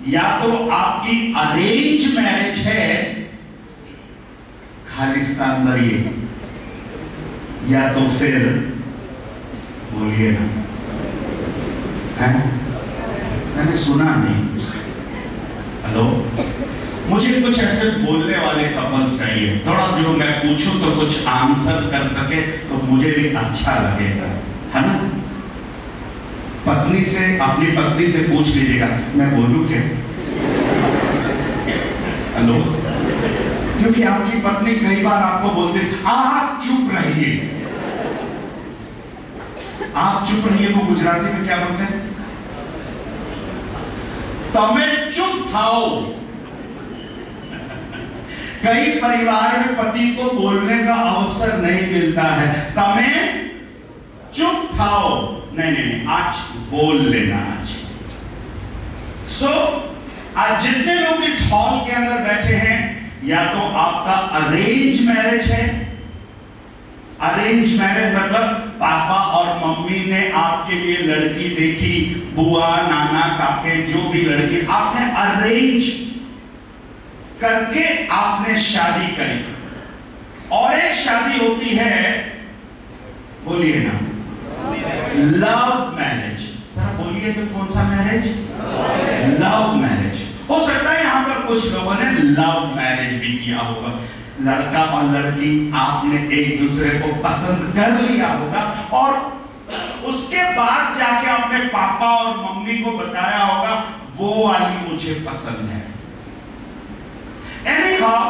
या तो आपकी अरेंज मैरिज है, खालिस्तान भरिए, या तो फिर बोलिए ना, है? मैंने सुना नहीं। हेलो, मुझे कुछ ऐसे बोलने वाले कपल्स चाहिए, थोड़ा जो मैं पूछूं तो कुछ आंसर कर सके तो मुझे भी अच्छा लगेगा, है ना? पत्नी से, अपनी पत्नी से पूछ लीजिएगा, मैं बोलूं क्या? हेलो, क्योंकि आपकी पत्नी कई बार आपको बोलती है आप चुप रहिए। आप चुप रहिए को गुजराती में क्या बोलते हैं? तमे चुप थाओ। कई परिवार में पति को बोलने का अवसर नहीं मिलता है, तमे चुप थाओ। नहीं, आज बोल लेना। आज आज जितने लोग इस हॉल के अंदर बैठे हैं, या तो आपका अरेंज मैरिज है। अरेंज मैरिज मतलब पापा और मम्मी ने आपके लिए लड़की देखी, बुआ नाना काके जो भी लड़की, आपने अरेंज करके आपने शादी करी। और एक शादी होती है, बोलिए ना, लव मैरिज। बोलिए तो कौन सा मैरिज? Love marriage. हो सकता है यहां पर कुछ लोगों ने लव मैरिज भी किया होगा। लड़का और लड़की आपने एक दूसरे को पसंद कर लिया होगा और उसके बाद जाके अपने पापा और मम्मी को बताया होगा वो वाली मुझे पसंद है। एनीहाउ,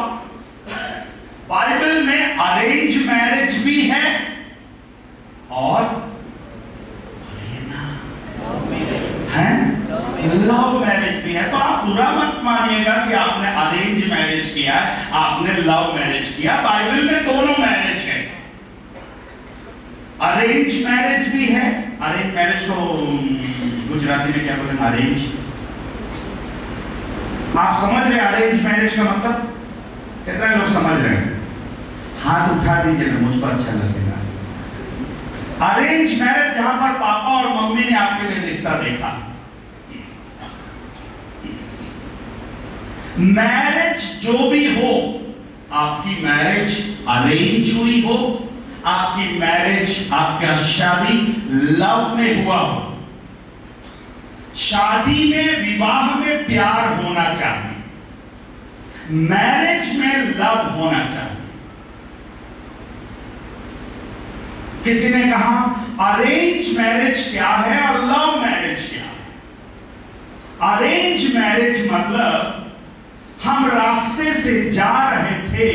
बाइबल में अरेंज मैरिज भी है और लव मैरिज भी है। तो आप बुरा मत मानिएगा कि आपने अरेंज मैरिज किया है, आपने लव मैरिज किया। बाइबल में दोनों मैरिज है। अरेंज मैरिज भी है। अरेंज मैरिज को गुजराती में क्या बोलेंगे? अरेंज। आप समझ रहे अरेंज मैरिज का मतलब? कितने लोग समझ रहे हैं? हाथ उठा दीजिए ना, मुझको अच्छा लगेगा। अरेंज मैरिज जहां पर पापा और मम्मी ने आपके लिए रिश्ता देखा। मैरिज जो भी हो, आपकी मैरिज अरेंज हुई हो, आपकी मैरिज, आपका शादी लव में हुआ हो। शादी में, विवाह में प्यार होना चाहिए, मैरिज में लव होना चाहिए। किसी ने कहा अरेंज मैरिज क्या है और लव मैरिज क्या है? अरेंज मैरिज मतलब हम रास्ते से जा रहे थे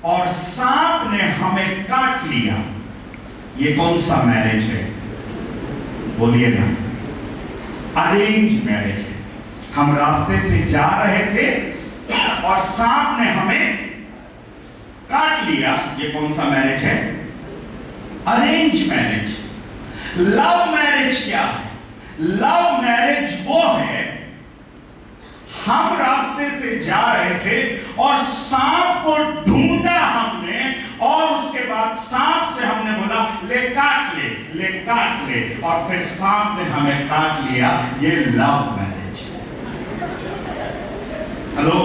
और सांप ने हमें काट लिया। ये कौन सा मैरिज है? बोलिए ना, अरेंज मैरिज है। हम रास्ते से जा रहे थे और सांप ने हमें काट लिया। ये कौन सा मैरिज है? Arrange marriage. लव मैरिज क्या है? लव मैरिज वो है, हम रास्ते से जा रहे थे और सांप को ढूंढा हमने और उसके बाद सांप से हमने बोला ले काट ले, ले काट ले, और फिर सांप ने हमें काट लिया। ये लव मैरिज है। हेलो,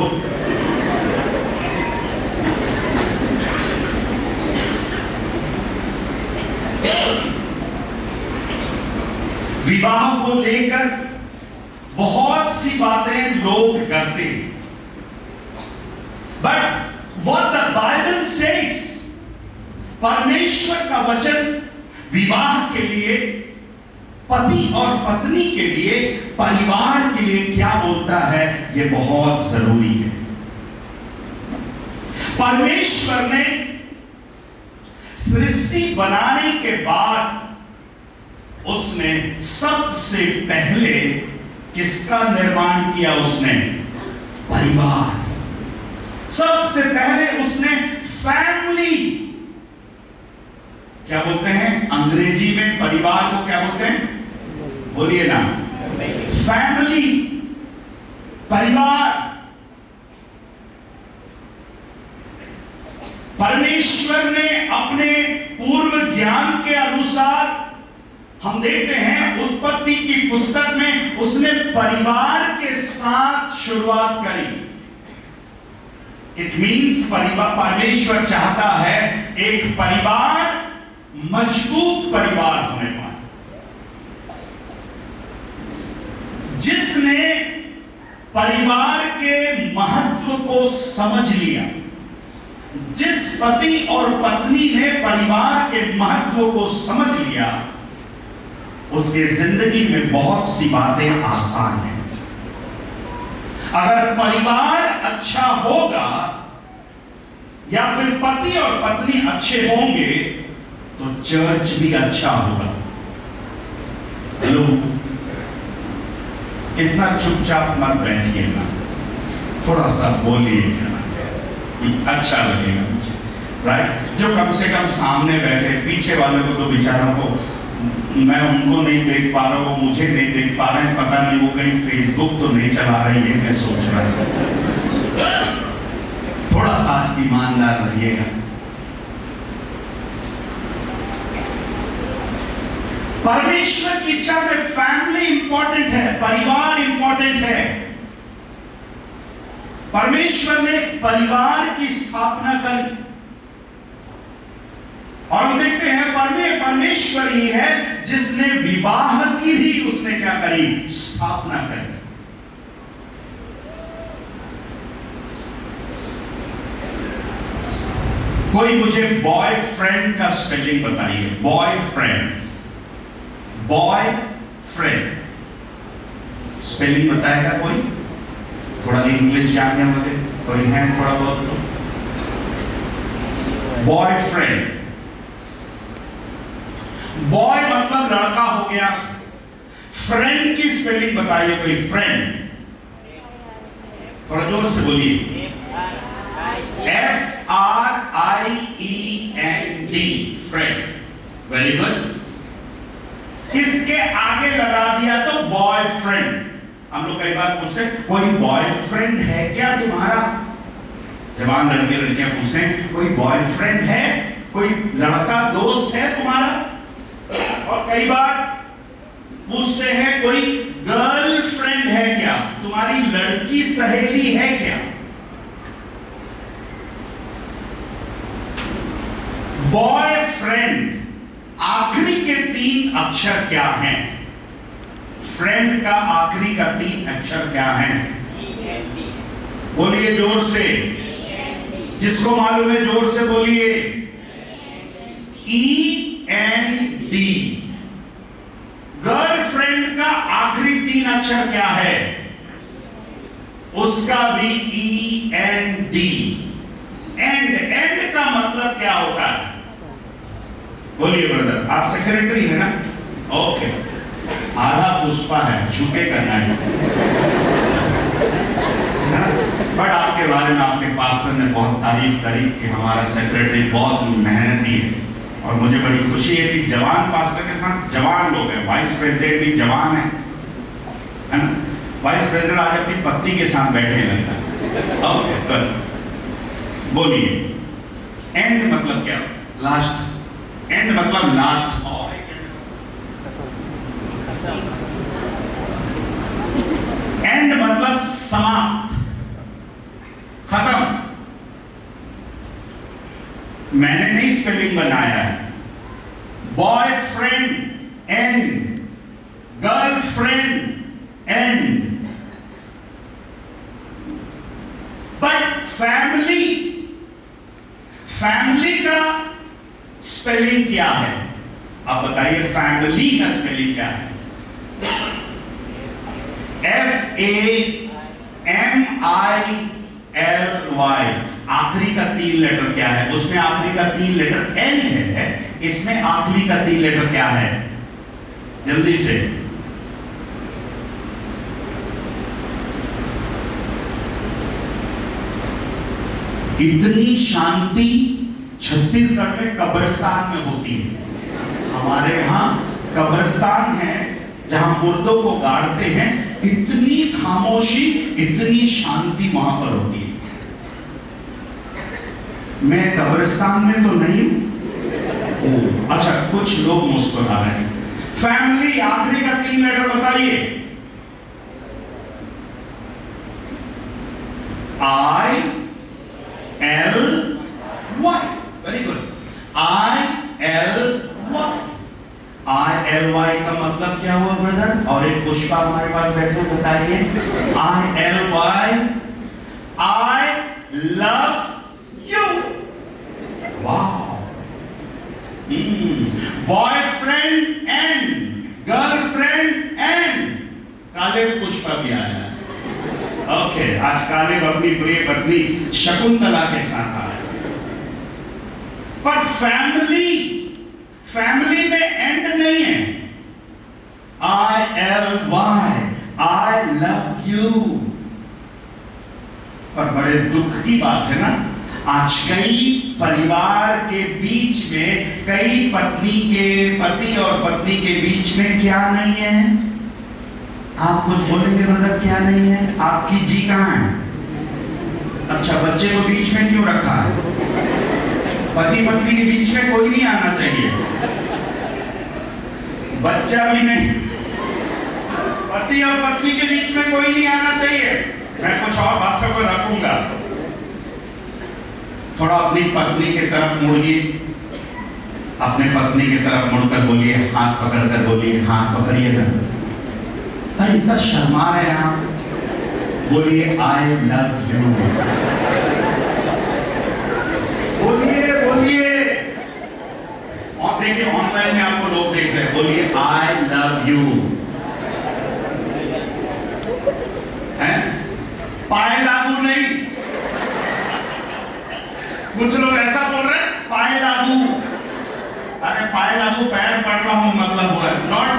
विवाह को लेकर बहुत सी बातें लोग करते हैं, but what the Bible says, परमेश्वर का वचन विवाह के लिए, पति और पत्नी के लिए, परिवार के लिए क्या बोलता है, यह बहुत जरूरी है। परमेश्वर ने सृष्टि बनाने के बाद उसने सबसे पहले किसका निर्माण किया? उसने परिवार। सबसे पहले उसने फैमिली, क्या बोलते हैं अंग्रेजी में परिवार को? क्या बोलते हैं? बोलिए ना, फैमिली, परिवार। परमेश्वर ने अपने पूर्व ज्ञान के अनुसार हम देखते हैं उत्पत्ति की पुस्तक में उसने परिवार के साथ शुरुआत करी। इट मीन्स परमेश्वर चाहता है एक परिवार, मजबूत परिवार होने पाए, जिसने परिवार के महत्व को समझ लिया। जिस पति और पत्नी ने परिवार के महत्व को समझ लिया, उसके जिंदगी में बहुत सी बातें आसान हैं। अगर परिवार अच्छा होगा या फिर पति और पत्नी अच्छे होंगे तो चर्च भी अच्छा होगा। हेलो, इतना चुपचाप मत बैठिए ना, थोड़ा सा बोलिए, अच्छा लगेगा मुझे, राइट। जो कम से कम सामने बैठे, पीछे वाले को तो बेचारों को मैं उनको नहीं देख पा रहा हूँ, वो मुझे नहीं देख पा रहे हैं, पता नहीं वो कहीं फेसबुक तो नहीं चला रही है, मैं सोच रहा हूँ। थोड़ा सा ईमानदार रहिएगा। परमेश्वर की इच्छा में फैमिली इंपॉर्टेंट है, परिवार इंपॉर्टेंट है। परमेश्वर ने परिवार की स्थापना करी और हम देखते हैं परमेश्वर ही है जिसने विवाह की भी उसने क्या करी, स्थापना करी। कोई मुझे बॉयफ्रेंड का स्पेलिंग बताइए। बॉयफ्रेंड, बॉयफ्रेंड स्पेलिंग बताएगा कोई? थोड़ा इंग्लिश जानने वाले कोई है थोड़ा बहुत तो? बॉयफ्रेंड, बॉय मतलब लड़का हो गया। फ्रेंड की स्पेलिंग बताइए कोई। फ्रेंड थोड़ा जोर से बोलिए। FRIEND, friend. Very good. इसके आगे लगा दिया तो बॉयफ्रेंड। हम लोग कई बार पूछते हैं कोई बॉयफ्रेंड है क्या तुम्हारा? जवान लड़के लड़कियां पूछते हैं कोई बॉयफ्रेंड है, कोई लड़का दोस्त है तुम्हारा? और कई बार पूछते हैं कोई गर्लफ्रेंड है क्या, तुम्हारी लड़की सहेली है क्या? बॉयफ्रेंड आखिरी के 3 अक्षर क्या हैं? फ्रेंड का आखिरी का 3 अक्षर क्या हैं? बोलिए जोर से, जिसको मालूम है जोर से बोलिए। END। गर्लफ्रेंड का आखिरी 3 अक्षर क्या है? उसका भी END। एंड का मतलब क्या होता है? बोलिए ब्रदर, आप सेक्रेटरी है ना? ओके, आधा पुष्पा है, झुके करना है। बट आपके बारे में आपके पास्टर ने बहुत तारीफ करी कि हमारा सेक्रेटरी बहुत मेहनती है, और मुझे बड़ी खुशी है कि जवान पास्टर के साथ जवान लोग हैं। वाइस प्रेसिडेंट भी जवान है ना? वाइस प्रेसिडेंट आज अपनी पत्नी के साथ बैठे लगता है। Okay good. बोलिए, एंड मतलब क्या? लास्ट। एंड मतलब लास्ट। और एंड मतलब समाप्त, खत्म। मैंने नहीं स्पेलिंग बनाया है। Boyfriend and, girlfriend and, but family का स्पेलिंग क्या है? आप बताइए, फैमिली का स्पेलिंग क्या है? FAMILY। आखिरी का 3 लेटर क्या है? उसमें आखिरी का 3 लेटर एन है, इसमें आखिरी का 3 लेटर क्या है? जल्दी से। इतनी शांति छत्तीसगढ़ में कब्रिस्तान में होती है। हमारे यहाँ कब्रिस्तान है जहां मुर्दों को गाड़ते हैं, इतनी खामोशी, इतनी शांति वहां पर होती है। मैं कब्रिस्तान में तो नहीं हूं। अच्छा, कुछ लोग मुस्कुरा रहे हैं। फैमिली आखिरी का 3 लेटर बताइए। ILY, very good. ILY। ILY का मतलब क्या हुआ ब्रदर? और एक पुष्पा हमारे पास बैठे, बताइए। ILY, I love you। वाह। बॉयफ्रेंड एंड गर्लफ्रेंड एंड काले पुष्पा भी आया। ओके, आज काले अपनी प्रिय पत्नी शकुंतला के साथ आया। पर फैमिली में एंड नहीं है। ILY, I love you। पर बड़े दुख की बात है ना, आज कई परिवार के बीच में, कई पति और पत्नी के बीच में क्या नहीं है? आप कुछ बोलेंगे ब्रदर, क्या नहीं है? आपकी जी कहां है? अच्छा, बच्चे को बीच में क्यों रखा है? पति पत्नी के बीच में कोई नहीं आना चाहिए, बच्चा भी नहीं, पति और पत्नी के बीच में कोई नहीं आना चाहिए। मैं कुछ और बातों को रखूंगा। थोड़ा अपनी पत्नी की तरफ मुड़िए, अपने पत्नी की तरफ मुड़कर बोलिए, हाथ पकड़कर बोलिए, हाथ पकड़िएगा। अरे इतना शर्मा रहे आप, बोलिए I love you। बोलिए। और देखिए ऑनलाइन में आपको लोग देख रहे हैं, बोलिए I love you। हैं? पाए लागू नहीं, कुछ लोग ऐसा बोल रहे हैं, पाए लागू। अरे पाए लागू पैर पड़ रहा हूं मतलब हुआ, नॉट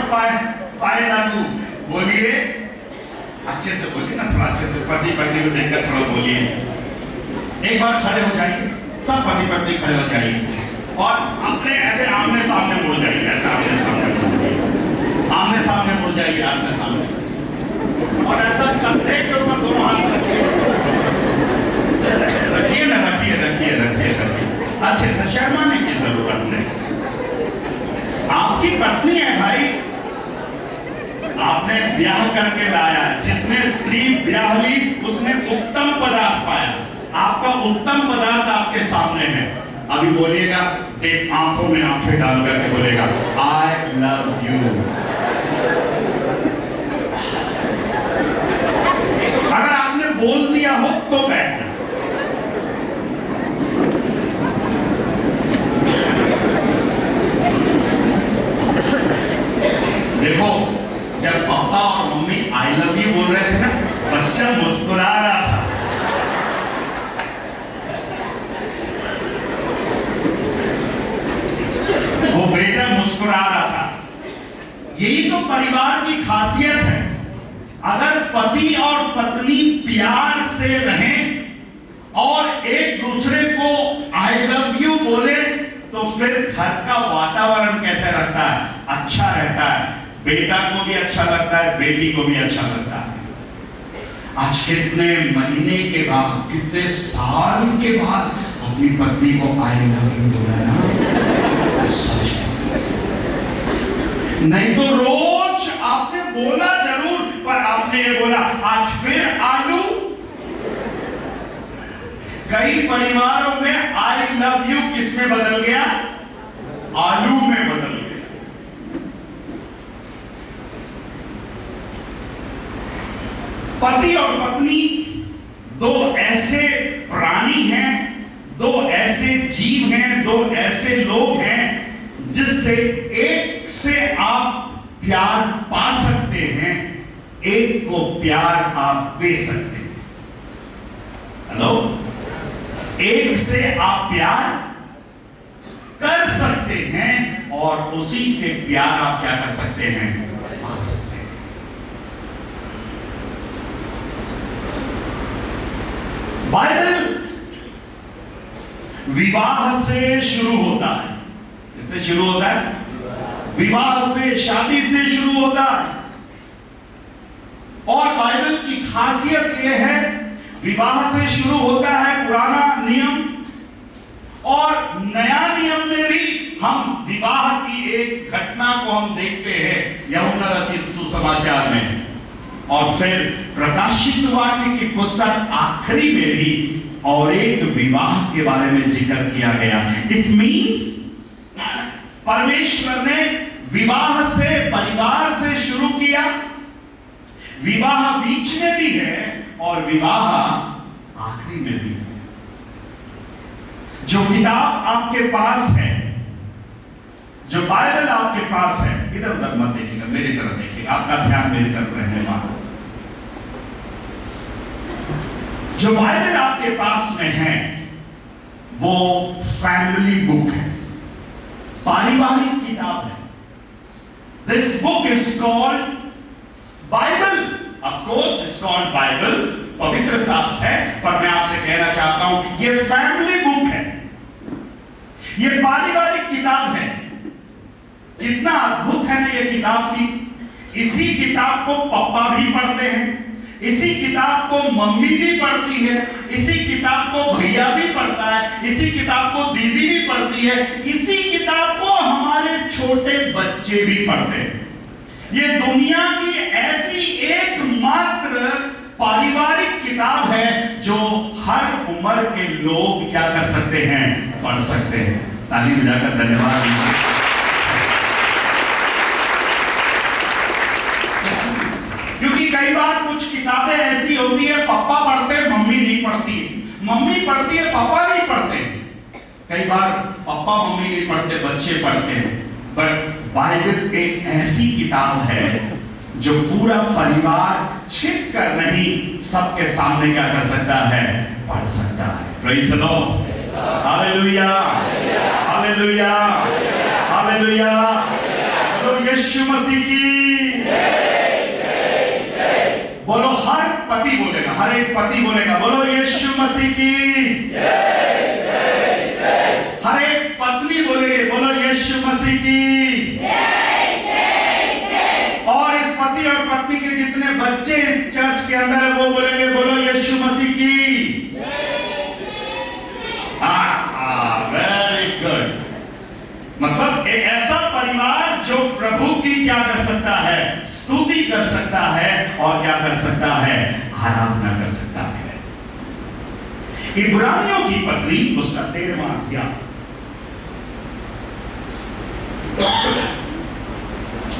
पाए लागू। बोलिए, अच्छे से बोलिए ना, थोड़ा अच्छे से, पति पत्नी को देखकर थोड़ा बोलिए। एक बार खड़े हो जाइए, सब पति पत्नी खड़े हो जाइए और अपने ऐसे आमने सामने मुड़ जाइए, ऐसे आमने सामने मुड़ जाइए, आमने सामने मुड़ जाइए, आमने सामने, और ऐसा कंधे के ऊपर दोनों हाथ रखिए ना, रखिए। अच्छे से, शर्माने की जरूरत नहीं। आपकी पत्नी है भाई, आपने ब्याह करके लाया, जिसने स्त्री ब्याह ली उसने उत्तम पदार्थ पाया। आपका उत्तम पदार्थ आपके सामने है। अभी बोलिएगा, देख आंखों में आंखें डाल करके बोलेगा I love you। अगर आपने बोल दिया हो तो बैठना। देखो, जब पापा और मम्मी I love you बोल रहे थे ना, बच्चा मुस्कुरा रहा था। वो बेटा मुस्कुरा रहा था। यही तो परिवार की खासियत है। अगर पति और पत्नी प्यार से रहें और एक दूसरे को I love you बोले, तो फिर घर का वातावरण कैसे रहता है? अच्छा रहता है। बेटा को भी अच्छा लगता है, बेटी को भी अच्छा लगता है। आज कितने महीने के बाद, कितने साल के बाद अपनी पत्नी को I love you बोला ना, सच है। नहीं तो रोज आपने बोला जरूर, पर आपने ये बोला आज फिर आलू। कई परिवारों में I love you किस में बदल गया? आलू में बदल गया। पति और पत्नी दो ऐसे प्राणी हैं, दो ऐसे जीव हैं, दो ऐसे लोग हैं जिससे एक से आप प्यार पा सकते हैं, एक को प्यार आप दे सकते हैं। हेलो, एक से आप प्यार कर सकते हैं और उसी से प्यार आप क्या कर सकते हैं? पा सकते हैं। बाइबल विवाह से शुरू होता है। इससे शुरू होता है, विवाह से, शादी से शुरू होता है। और बाइबल की खासियत यह है, विवाह से शुरू होता है पुराना नियम, और नया नियम में भी हम विवाह की एक घटना को हम देखते हैं यूहन्ना रचित सुसमाचार में, और फिर प्रकाशित वाक्य की पुस्तक आखिरी में भी और एक विवाह के बारे में जिक्र किया गया। इट मीन्स परमेश्वर ने विवाह से, परिवार से शुरू किया, विवाह बीच में भी है और विवाह आखिरी में भी है। जो किताब आपके पास है, जो बाइबल आपके पास है, इधर उधर मत देखिएगा, मेरी तरफ देखिएगा, आपका ध्यान मेरी तरफ रहने वाला। जो बाइबल आपके पास में है वो फैमिली बुक है, पारिवारिक किताब है। This book is called Bible. Of course it's called Bible, पवित्र शास्त्र है, पर मैं आपसे कहना चाहता हूं ये फैमिली बुक है, ये पारिवारिक किताब है। इतना अद्भुत है ना ये किताब की। इसी किताब को पापा भी पढ़ते हैं, इसी किताब को मम्मी भी पढ़ती है, इसी किताब को भैया भी पढ़ता है, इसी किताब को दीदी भी पढ़ती है, इसी किताब को हमारे छोटे बच्चे भी पढ़ते हैं। ये दुनिया की ऐसी एकमात्र पारिवारिक किताब है जो हर उम्र के लोग क्या कर सकते हैं, पढ़ सकते हैं। ताली बजाकर धन्यवाद दीजिए। क्योंकि कई बार कुछ किताबें ऐसी होती है पापा पढ़ते हैं, मम्मी नहीं पढ़ती है, मम्मी पढ़ती है, पापा नहीं पढ़ते। कई बार पापा मम्मी नहीं पढ़ते, बच्चे पढ़ते हैं। बट बाइबल एक ऐसी किताब है जो पूरा परिवार छिप कर नहीं, सबके सामने क्या कर सकता है, पढ़ सकता है। Praise the Lord, hallelujah, hallelujah, hallelujah. बोलो यीशु मसीह की, बोलो हर पति बोलेगा, हर एक पति बोलेगा, बोलो यीशु मसीह की, हर एक पत्नी बोलेगी, बोलो यीशु मसीह की, और इस पति और पत्नी के जितने बच्चे इस चर्च के अंदर है वो बोलेंगे, बोलो यीशु मसीह की। Very good. मतलब एक ऐसा परिवार जो प्रभु की क्या कर सकता है, स्तुति कर सकता है, और क्या कर सकता है, आराधना कर सकता है। इब्रानियों की पत्री उसका 13वां अध्याय,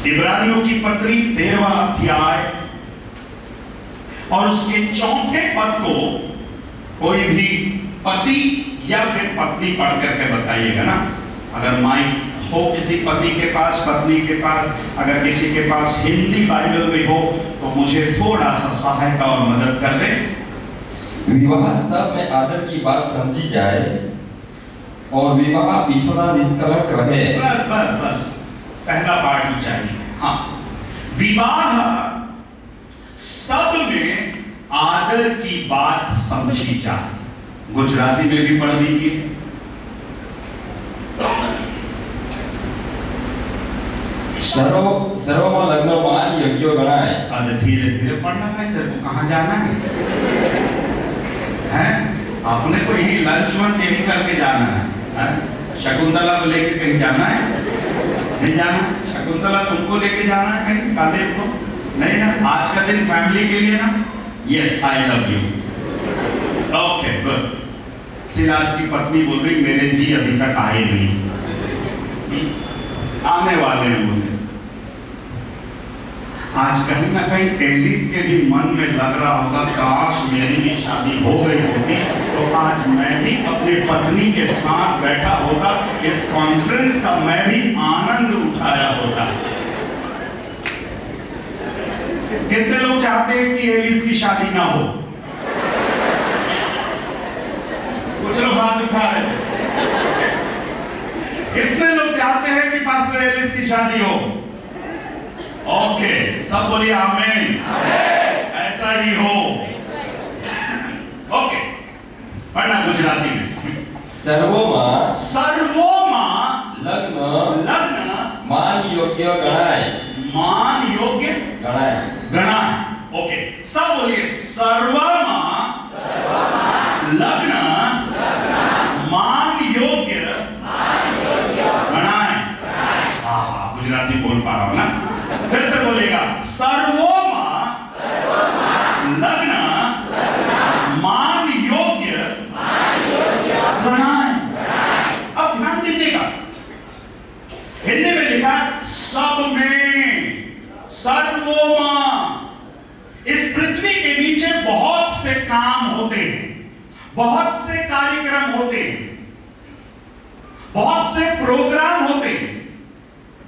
इब्रानियों की पत्री 13वां अध्याय और उसके 4थे पद को कोई भी पति या फिर पत्नी पढ़ करके बताइएगा ना। अगर माइक हो किसी पति के पास, पत्नी के पास, अगर किसी के पास हिंदी बाइबल में हो तो मुझे थोड़ा सा सहायता और मदद कर दे। विवाह सब में आदर की बात समझी जाए और विवाह पिछड़ा निष्कलंक रहे। बस बस बस, पहला पार्ट ही चाहिए। हाँ, विवाह सब में आदर की बात समझी जाए। गुजराती में भी पढ़ दीजिए। सर्वमा लग्न मान यज्ञ गणाय। अरे धीरे धीरे पढ़ना है, तेरे को कहाँ जाना है? हैं? आपने तो यही लंच वंच यही करके जाना है। शकुंतला को लेके कहीं जाना है? नहीं जाना। शकुंतला तुमको लेके जाना है कहीं काले को? नहीं ना। आज का दिन फैमिली के लिए ना। Yes, I love you. Okay good. Siraj की पत्नी बोल रही मेरे जी अभी तक आए नहीं, आने वाले हैं बोले। आज कहीं ना कहीं एलिस के भी मन में लग रहा होगा काश मेरी भी शादी हो गई होती तो आज मैं भी अपनी पत्नी के साथ बैठा होता, इस कॉन्फ्रेंस का मैं भी आनंद उठाया होता। कितने लोग चाहते हैं कि एलिस की शादी ना हो? कुछ लोग हाथ उठा रहे। कितने लोग चाहते हैं कि पास्टर एलिस की शादी हो? ओके, सब बोलिए आमीन। ऐसा ही हो। ओके, पढ़ना गुजराती में। सर्वोमा लग्न मान योग्य गणाय। मान योग्य गणाय। ओके, सब बोलिए सर्वमा लग्न मान योग्य गणाय। लग्न मान योग्य गणाए। अब ध्यान दीजिएगा, हिंदी में लिखा सब में, सर्वोमा। इस पृथ्वी के नीचे बहुत से काम होते हैं, बहुत से कार्यक्रम होते हैं, बहुत से प्रोग्राम होते हैं।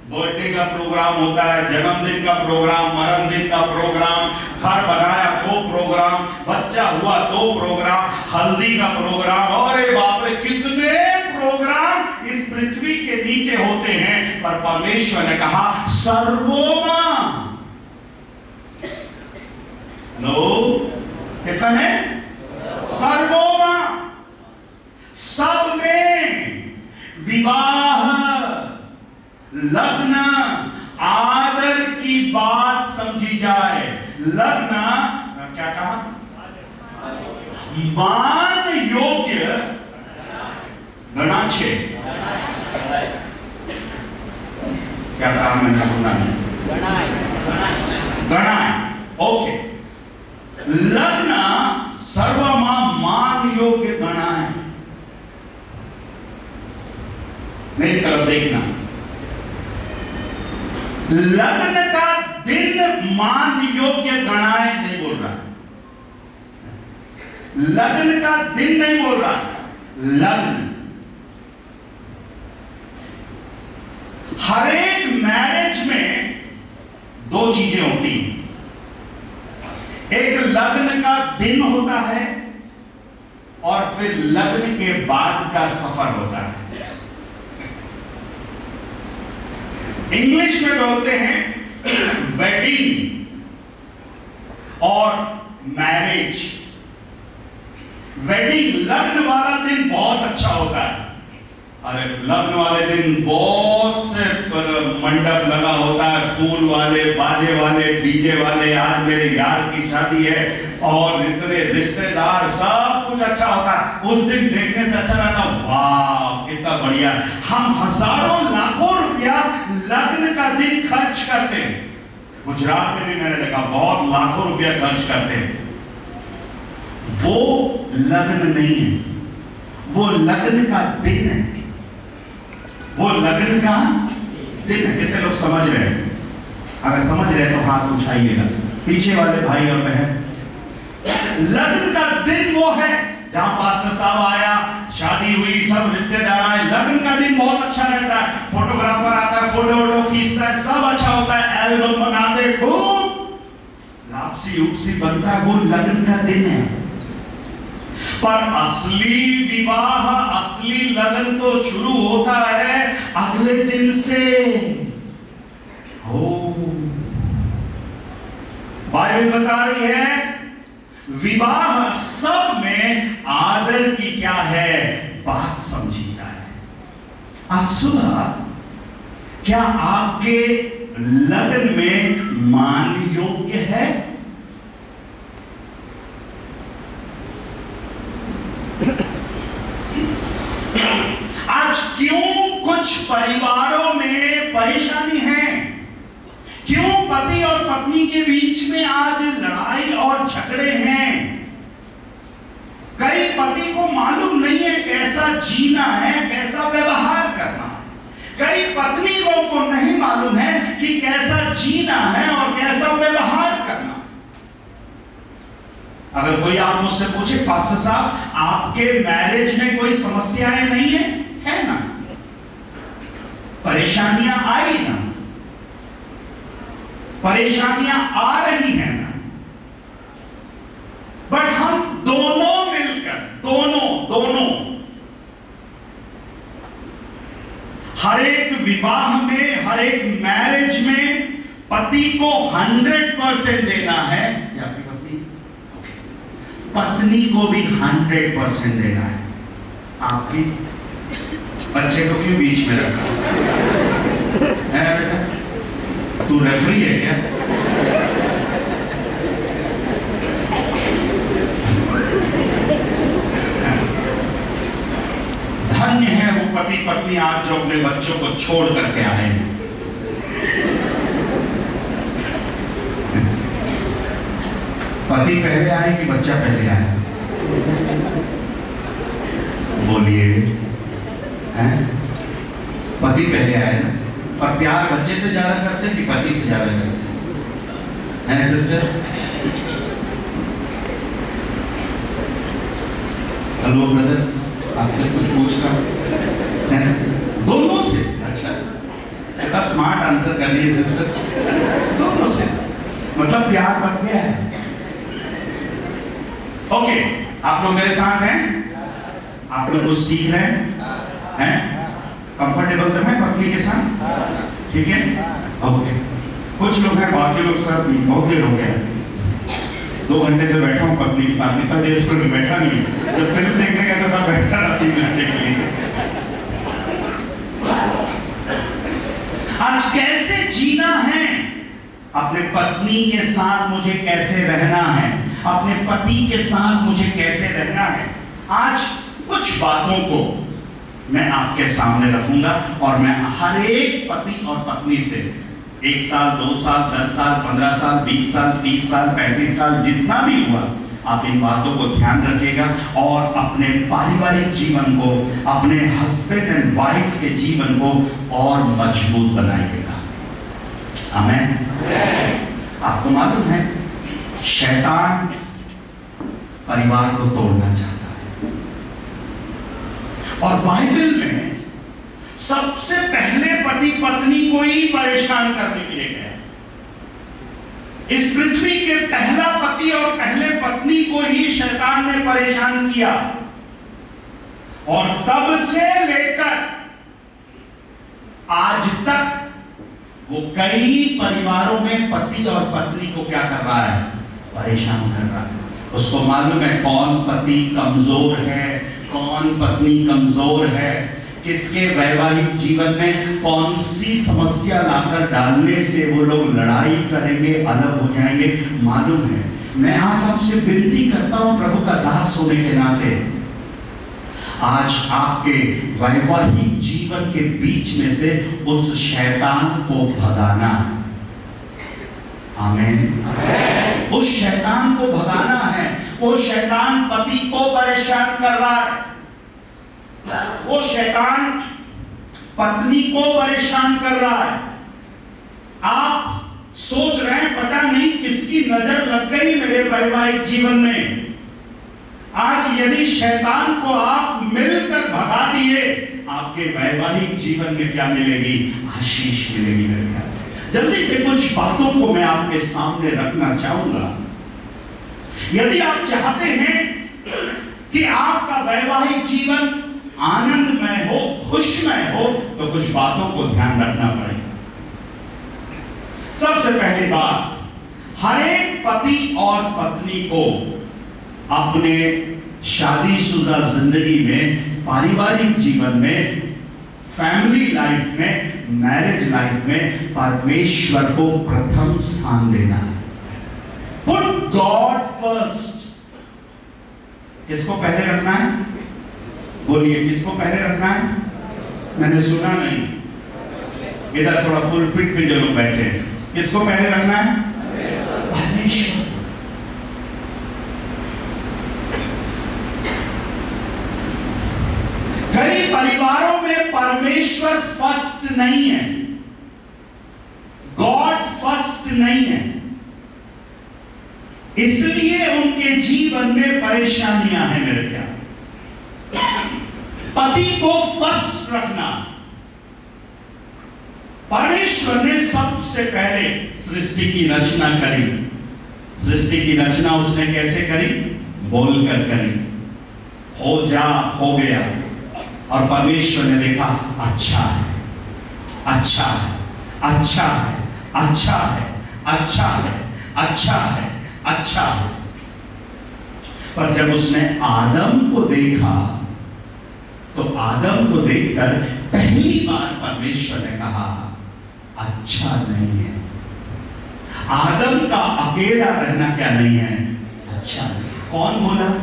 बर्थडे का प्रोग्राम होता है, जन्मदिन का प्रोग्राम, मरण दिन का प्रोग्राम, घर बनाया तो प्रोग्राम, बच्चा हुआ तो प्रोग्राम, हल्दी का प्रोग्राम, और बाप रे कितने प्रोग्राम इस पृथ्वी के नीचे होते हैं। पर परमेश्वर ने कहा सर्वोमा। लो कितना है? सर्वोमा। सब में विवाह, लग्न, आदर की बात समझी जाए। लग्न क्या कहा? मान योग्य गणाचे। क्या कहा मैंने सुना नहीं? गणाए। ओके, लग्न सर्वमा मान योग्य गणाए। मेरी तरफ देखना, लग्न का दिन मान योग्य गणाए नहीं बोल रहा, लग्न का दिन नहीं बोल रहा, लग्न। हर एक मैरिज में दो चीजें होती हैं, एक लग्न का दिन होता है और फिर लग्न के बाद का सफर होता है। इंग्लिश में बोलते हैं वेडिंग और मैरिज। वेडिंग, लग्न वाला दिन बहुत अच्छा होता है। अरे लग्न वाले दिन बहुत से मंडप लगा होता है, फूल वाले, बाजे वाले, डीजे वाले। आज मेरे यार की शादी है और इतने रिश्तेदार, सब कुछ अच्छा होता है। उस दिन देखने से अच्छा लगता, वाह कितना बढ़िया। हम हजारों लाखों रुपया लग्न का दिन खर्च करते हैं। गुजरात में भी मैंने देखा, बहुत लाखों रुपया खर्च करते हैं। वो लग्न नहीं है, वो लग्न का दिन है, वो लग्न का दिन है। कितने लोग समझ रहे हैं? अगर समझ रहे हैं तो हाथ उठाइएगा, पीछे वाले भाई और बहन। लग्न का दिन वो है जहां पास्टर साहब आया, शादी हुई, सब रिश्तेदार आए। लग्न का दिन बहुत अच्छा रहता है, फोटोग्राफर आता है, फोटो खींचता है, सब अच्छा होता है, एल्बम बनाते, खूब लापसी उपसी बनता है। वो लग्न का दिन है। पर असली विवाह, असली लगन तो शुरू होता है अगले दिन से। बाइबल बता रही है विवाह सब में आदर की क्या है बात समझी जाए। आज सुबह क्या आपके लगन में मान योग्य है? आज क्यों कुछ परिवारों में परेशानी है? क्यों पति और पत्नी के बीच में आज लड़ाई और झगड़े हैं? कई पति को मालूम नहीं है कैसा जीना है, कैसा व्यवहार करना है। कई पत्नियों को नहीं मालूम है कि कैसा जीना है और कैसा व्यवहार करना। अगर कोई आप मुझसे पूछे, पास्टर साहब आपके मैरिज में कोई समस्याएं नहीं है ना? परेशानियां आई ना? परेशानियां आ रही हैं ना? बट हम दोनों मिलकर, दोनों हर एक विवाह में, हर एक मैरिज में पति को 100% देना है, या फिर पत्नी को भी 100% देना है। आपकी बच्चे को क्यों बीच में रखा है बेटा? तू रेफरी है क्या? धन्य है वो पति पत्नी आज जो अपने बच्चों को छोड़ करके आए हैं। पति पहले आए कि बच्चा पहले आए? बोलिए, हैं? पति पहले आए ना? और प्यार बच्चे से ज्यादा करते हैं कि पति से ज्यादा करते हैं सिस्टर? हेलो ब्रदर, आपसे कुछ पूछना है? दोनों से? अच्छा, इतना स्मार्ट आंसर कर रही है सिस्टर। दोनों से मतलब प्यार बढ़ गया है। ओके, आप लोग मेरे साथ हैं? आप लोग कुछ सीख रहे हैं? कंफर्टेबल तो है पत्नी के साथ? ठीक है, ओके। कुछ लोग हैं, बाकी लोग साथ बहुत देर हो गया, 2 घंटे से बैठा हूँ पत्नी के साथ। इतना देर उसको बैठा नहीं, जब फिल्म देखने गया था बैठा था 3 घंटे के लिए। आज कैसे जीना है, अपने पत्नी के साथ मुझे कैसे रहना है, अपने पति के साथ मुझे कैसे रहना है, आज कुछ बातों को मैं आपके सामने रखूंगा। और मैं हर एक पति और पत्नी से 1 साल, 2 साल, 10 साल, 15 साल, 20 साल, 30 साल, 35 साल, जितना भी हुआ, आप इन बातों को ध्यान रखिएगा और अपने पारिवारिक जीवन को, अपने हस्बैंड एंड वाइफ के जीवन को और मजबूत बनाइएगा। आमीन। आपको मालूम है, शैतान परिवार को तोड़ना चाहता है, और बाइबल में सबसे पहले पति पत्नी को ही परेशान करने के लिए गया। इस पृथ्वी के पहला पति और पहले पत्नी को ही शैतान ने परेशान किया, और तब से लेकर आज तक वो कई परिवारों में पति और पत्नी को क्या कर रहा है? परेशान कर रहा है। उसको मालूम है कौन पति कमजोर है, कौन पत्नी कमजोर है, किसके वैवाहिक जीवन में कौन सी समस्या लाकर डालने से वो लोग लड़ाई करेंगे, अलग हो जाएंगे, मालूम है। मैं आज आपसे विनती करता हूं प्रभु का दास होने के नाते, आज आपके वैवाहिक जीवन के बीच में से उस शैतान को भगाना। आमीन। उस शैतान को भगाना है। वो शैतान पति को परेशान कर रहा है, वो शैतान पत्नी को परेशान कर रहा है। आप सोच रहे हैं पता नहीं किसकी नजर लग गई मेरे वैवाहिक जीवन में। आज यदि शैतान को आप मिलकर भगा दिए, आपके वैवाहिक जीवन में क्या मिलेगी? आशीष मिलेगी मेरे प्यारे। जल्दी से कुछ बातों को मैं आपके सामने रखना चाहूंगा। यदि आप चाहते हैं कि आपका वैवाहिक जीवन आनंदमय हो, खुशमय हो, तो कुछ बातों को ध्यान रखना पड़ेगा। सबसे पहली बात, हर एक पति और पत्नी को अपने शादीशुदा जिंदगी में, पारिवारिक जीवन में, फैमिली लाइफ में, मैरिज लाइफ में परमेश्वर को प्रथम स्थान देना है। Put God first. किसको पहले रखना है? बोलिए, किसको पहले रखना है? मैंने सुना नहीं। इधर थोड़ा पुलपिट पे जो लोग बैठे हैं, किसको पहले रखना है? परमेश्वर। कई परिवारों में परमेश्वर फर्स्ट नहीं है, गॉड फर्स्ट नहीं है, इसलिए उनके जीवन में परेशानियां हैं मेरे प्यारे। पति को फर्स्ट रखना। परमेश्वर ने सबसे पहले सृष्टि की रचना करी। सृष्टि की रचना उसने कैसे करी? बोलकर करी, हो जा, हो गया। और परमेश्वर ने देखा अच्छा है, अच्छा है, अच्छा है, अच्छा है, अच्छा है, अच्छा है, अच्छा है। पर जब उसने आदम को देखा, तो आदम को देखकर पहली बार परमेश्वर ने कहा अच्छा नहीं है। आदम का अकेला रहना क्या नहीं है? अच्छा नहीं। कौन बोला?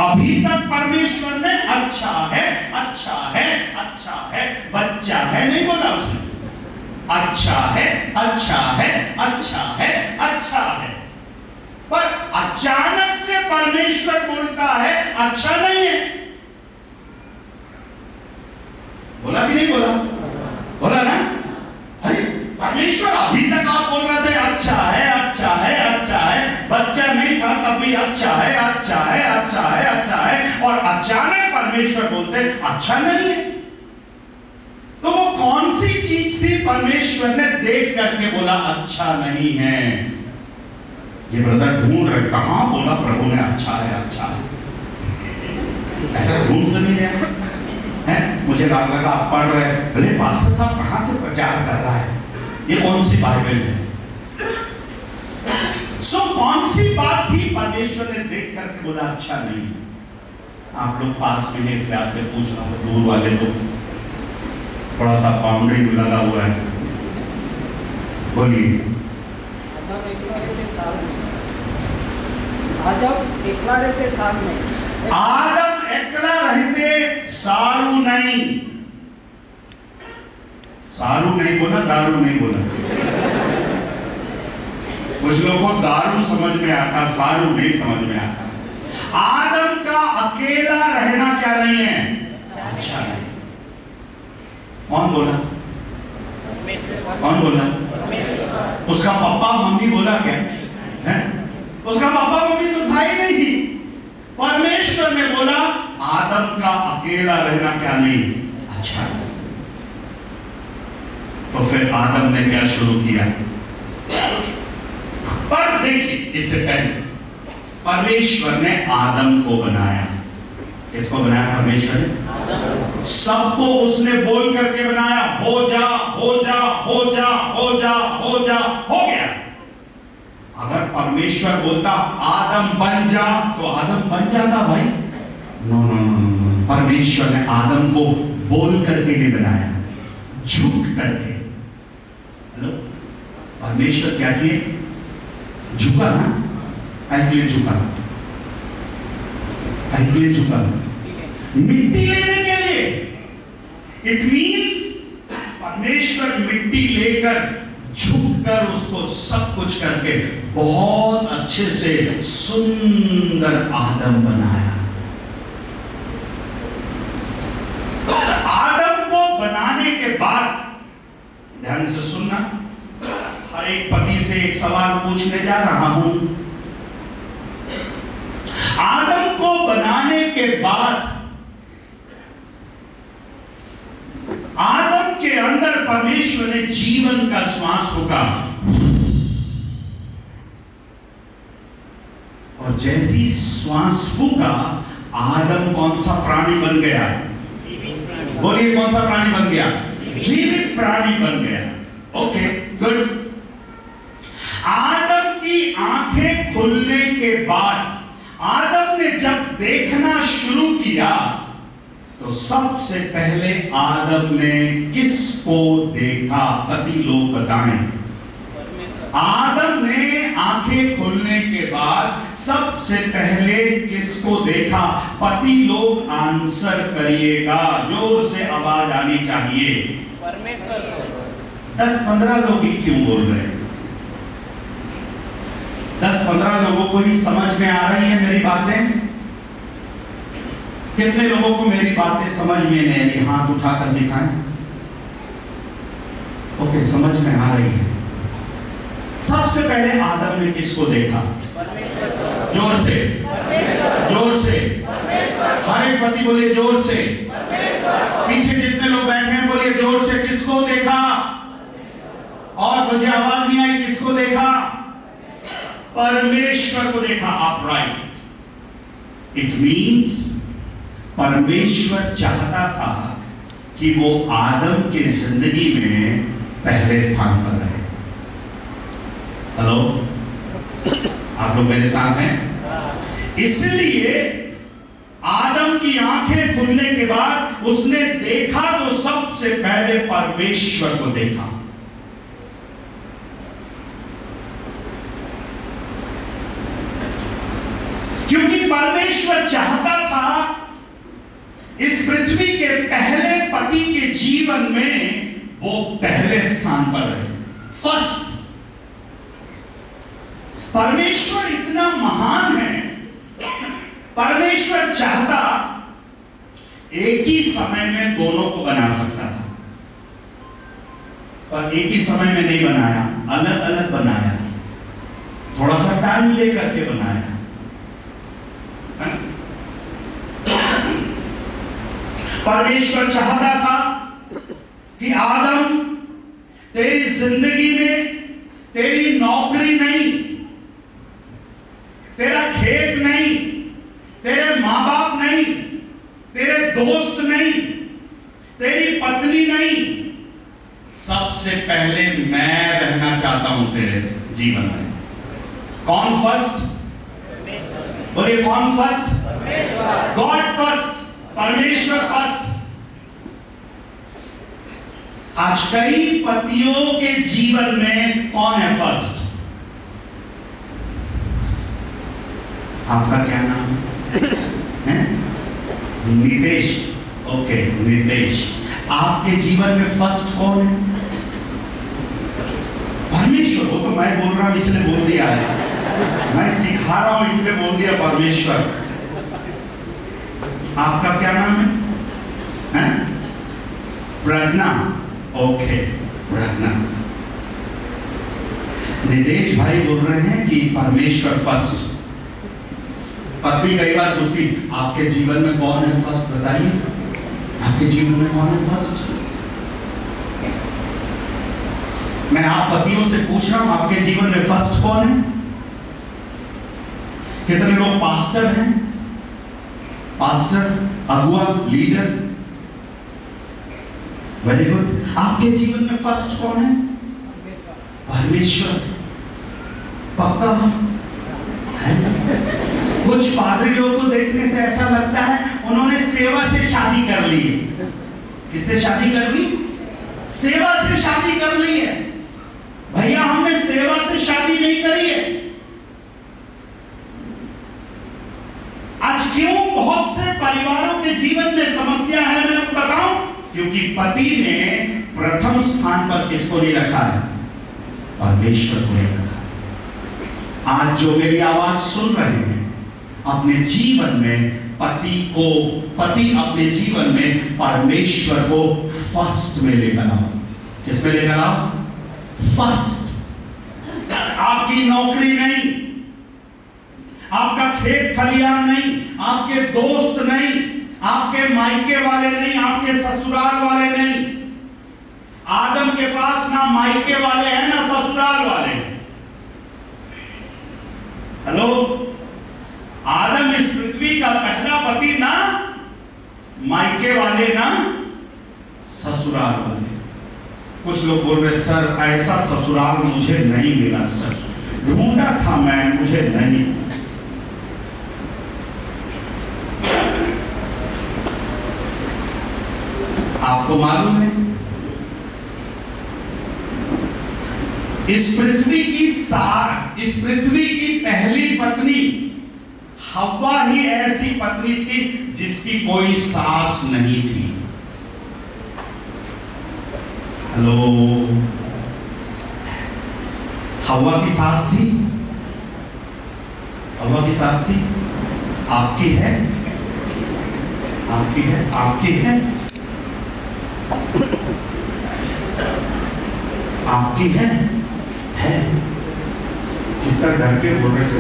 अभी तक परमेश्वर ने अच्छा है, अच्छा है, अच्छा है, बच्चा है नहीं बोला उसने। अच्छा है, अच्छा है, अच्छा है, अच्छा है। अच्छा नहीं है। बोला कि नहीं बोला? बोला ना? अरे परमेश्वर अभी तक आप बोल रहे थे अच्छा है, अच्छा है, अच्छा है, बच्चा नहीं था तब भी अच्छा है, अच्छा है, अच्छा है, अच्छा है, और अचानक परमेश्वर बोलते अच्छा नहीं है। तो वो कौन सी चीज थी परमेश्वर ने देख करके बोला अच्छा नहीं है? ये ब्रदर ढूंढ रहे कहां बोला प्रभु ने अच्छा है, अच्छा है, ऐसा ढूंढ तो नहीं रहा है। मुझे लगा आप पढ़ रहे, अरे पास्टर साहब कहां से प्रचार कर रहा है, ये कौन सी बाइबल है? सो कौन सी बात थी परमेश्वर ने देख करके बोला अच्छा नहीं है? आप लोग पास में हैं इसलिए आपसे पूछ रहा हूं, दूर वाले लोग थोड़ा सा बाउंड्री भी लगा हुआ है, बोलिए। आदम एकला रहते सारू नहीं, सारू नहीं बोला, दारू नहीं बोला। कुछ लोगों को दारू समझ में आता, सारू नहीं समझ में आता। आदम का अकेला रहना क्या नहीं है? अच्छा नहीं। कौन बोला? कौन बोला? उसका पापा मम्मी बोला क्या है? उसका पापा मम्मी तो था ही नहीं। परमेश्वर ने बोला आदम का अकेला रहना क्या नहीं? अच्छा। तो फिर आदम ने क्या शुरू किया? पर देखिए, इससे पहले परमेश्वर ने आदम को बनाया। किसको बनाया परमेश्वर ने? सबको उसने बोल करके बनाया, हो जा, हो जा, हो जा, हो जा, हो जा, हो गया। अगर परमेश्वर बोलता आदम बन जा, तो आदम बन जाता भाई? No no no no. परमेश्वर ने आदम को बोल करके नहीं बनाया, झूठ करके। हेलो, परमेश्वर क्या किए? झुका ना, अगले झुका, अगले झुका, मिट्टी लेने के लिए। इट मीन्स परमेश्वर मिट्टी लेकर झुककर उसको सब कुछ करके बहुत अच्छे से सुंदर आदम बनाया। आदम को बनाने के बाद, ध्यान से सुनना, हर एक पति से एक सवाल पूछने जा रहा हूं। आदम को बनाने के बाद आदम के अंदर परमेश्वर ने जीवन का श्वास फूंका, और जैसी श्वास फूंका आदम कौन सा प्राणी बन गया? बोलिए, कौन सा प्राणी बन गया? जीवित प्राणी बन गया। Okay, good. आदम की आंखें खुलने के बाद आदम ने जब देखना शुरू किया, तो सबसे पहले आदम ने किसको देखा? पति लोग बताएं। आदम ने आंखें खुलने के बाद सबसे पहले किसको देखा? पति लोग आंसर करिएगा, जोर से आवाज आनी चाहिए। परमेश्वर। 10-15 लोग ही क्यों बोल रहे हैं? 10-15 लोगों को ही समझ में आ रही है मेरी बातें? कितने लोगों को मेरी बातें समझ में नहीं आ रही? हाथ उठाकर दिखाएं। ओके, समझ में आ रही है। सबसे पहले आदम ने किसको देखा? जोर से, जोर से, हर एक पति बोलिए जोर से। पीछे जितने लोग बैठे हैं बोलिए जोर से, किसको देखा? और मुझे आवाज नहीं आई, किसको देखा? परमेश्वर को देखा। आप राइट। इट मीन्स परमेश्वर चाहता था कि वो आदम के जिंदगी में पहले स्थान पर रहे। हेलो, आप लोग मेरे साथ हैं? इसलिए आदम की आंखें खुलने के बाद उसने देखा तो सबसे पहले परमेश्वर को देखा। क्योंकि परमेश्वर चाहता था इस पृथ्वी के पहले पति के जीवन में वो पहले स्थान पर रहे, फर्स्ट। परमेश्वर इतना महान है, परमेश्वर चाहता एक ही समय में दोनों को बना सकता था, पर एक ही समय में नहीं बनाया, अलग अलग बनाया, थोड़ा सा टाइम लेकर के बनाया। परमेश्वर चाहता था कि आदम, तेरी जिंदगी में तेरी नौकरी नहीं, तेरा खेत नहीं, तेरे मां बाप नहीं, तेरे दोस्त नहीं, तेरी पत्नी नहीं, सबसे पहले मैं रहना चाहता हूं तेरे जीवन में। कौन फर्स्ट? बोलिए कौन फर्स्ट? गॉड फर्स्ट, परमेश्वर फर्स्ट। आज कई पतियों के जीवन में कौन है फर्स्ट? आपका क्या नाम है? नितेश। ओके नितेश, आपके जीवन में फर्स्ट कौन है? परमेश्वर। वो तो मैं बोल रहा हूं इसलिए बोल दिया है, मैं सिखा रहा हूं इसलिए बोल दिया परमेश्वर। आपका क्या नाम है? प्रज्ञा। ओके प्रज्ञा। नितेश भाई बोल रहे हैं कि परमेश्वर फर्स्ट। पत्नी कई बार पूछती, आपके जीवन में कौन है फर्स्ट? बताइए, आपके जीवन में कौन है फर्स्ट? मैं आप पतियों से पूछ रहा हूं, आपके जीवन में फर्स्ट कौन है? कितने लोग पास्टर हैं? पास्टर, अगुआ, लीडर। Very good. आपके जीवन में फर्स्ट कौन है? परमेश्वर। पक्का है? कुछ पादरियों को देखने से ऐसा लगता है उन्होंने सेवा से शादी कर ली है। किससे शादी कर ली? सेवा से शादी कर ली है। भैया हमने सेवा से शादी नहीं करी है। आज क्यों बहुत से परिवारों के जीवन में समस्या है मैं बताऊं? क्योंकि पति ने प्रथम स्थान पर किसको नहीं रखा है? परमेश्वर को नहीं रखा। आज जो मेरी आवाज सुन रहे हैं, अपने जीवन में पति अपने जीवन में परमेश्वर को फर्स्ट में लेकर आओ। किस में लेकर आओ? फर्स्ट। आपकी नौकरी नहीं, आपका खेत खलियान नहीं, आपके दोस्त नहीं, आपके मायके वाले नहीं, आपके ससुराल वाले नहीं। आदम के पास ना मायके वाले हैं ना ससुराल वाले। हेलो, आदम इस पृथ्वी का पहला पति ना मायके वाले ना ससुराल वाले। कुछ लोग बोल रहे सर ऐसा ससुराल मुझे नहीं मिला सर, ढूंढा था मैं, मुझे नहीं। आपको मालूम है इस पृथ्वी की पहली पत्नी हव्वा ही ऐसी पत्नी थी जिसकी कोई सास नहीं थी। हेलो, हव्वा की सास थी? हव्वा की सास थी? आपकी है? आपकी है? आपकी है? आपकी है? है? कितना डर के बोल रहे थे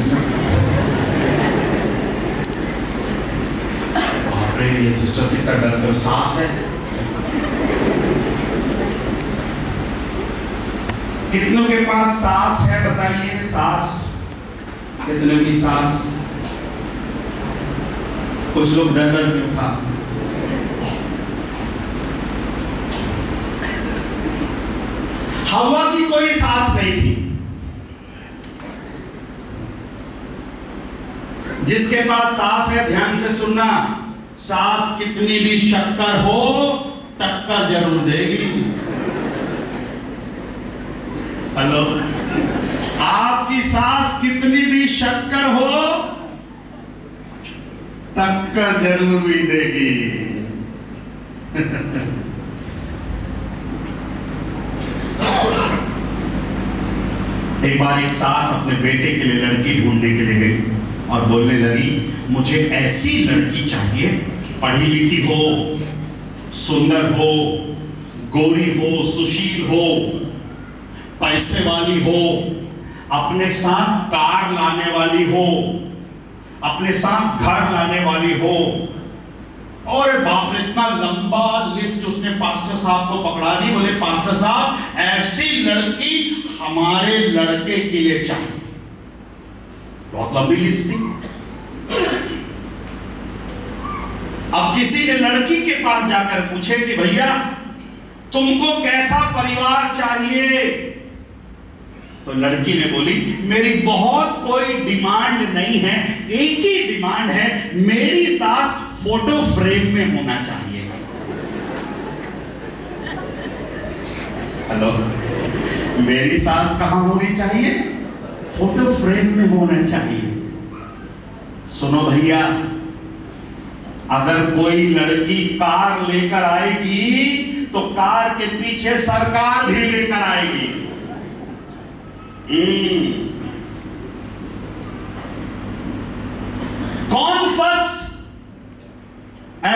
ये सिस्टर, कितना डर कर। सास है? कितनों के पास सास है बताइए? सास कितनों की सास? कुछ लोग डर डर के उठा। हव्वा की कोई सास नहीं थी। जिसके पास सास है ध्यान से सुनना, सास कितनी भी शक्कर हो टक्कर जरूर देगी। हेलो, आपकी सास कितनी भी शक्कर हो टक्कर जरूर भी देगी। एक बार एक सास अपने बेटे के लिए लड़की ढूंढने के लिए गई और बोलने लगी, मुझे ऐसी लड़की चाहिए, पढ़ी लिखी हो, सुंदर हो, गोरी हो, सुशील हो, पैसे वाली हो, अपने साथ कार लाने वाली हो, अपने साथ घर लाने वाली हो। और बाप रे, इतना लंबा लिस्ट उसने पास्टर साहब को पकड़ा दी। बोले, पास्टर साहब, ऐसी लड़की हमारे लड़के के लिए चाहिए। बहुत लंबी लिस्ट थी। अब किसी ने लड़की के पास जाकर पूछे कि भैया तुमको कैसा परिवार चाहिए? तो लड़की ने बोली, मेरी बहुत कोई डिमांड नहीं है, एक ही डिमांड है, मेरी सास फोटो फ्रेम में होना चाहिए। हेलो, मेरी सास कहां होनी चाहिए? फोटो फ्रेम में होना चाहिए। सुनो भैया, अगर कोई लड़की कार लेकर आएगी तो कार के पीछे सरकार भी लेकर आएगी। कौन फर्स्ट?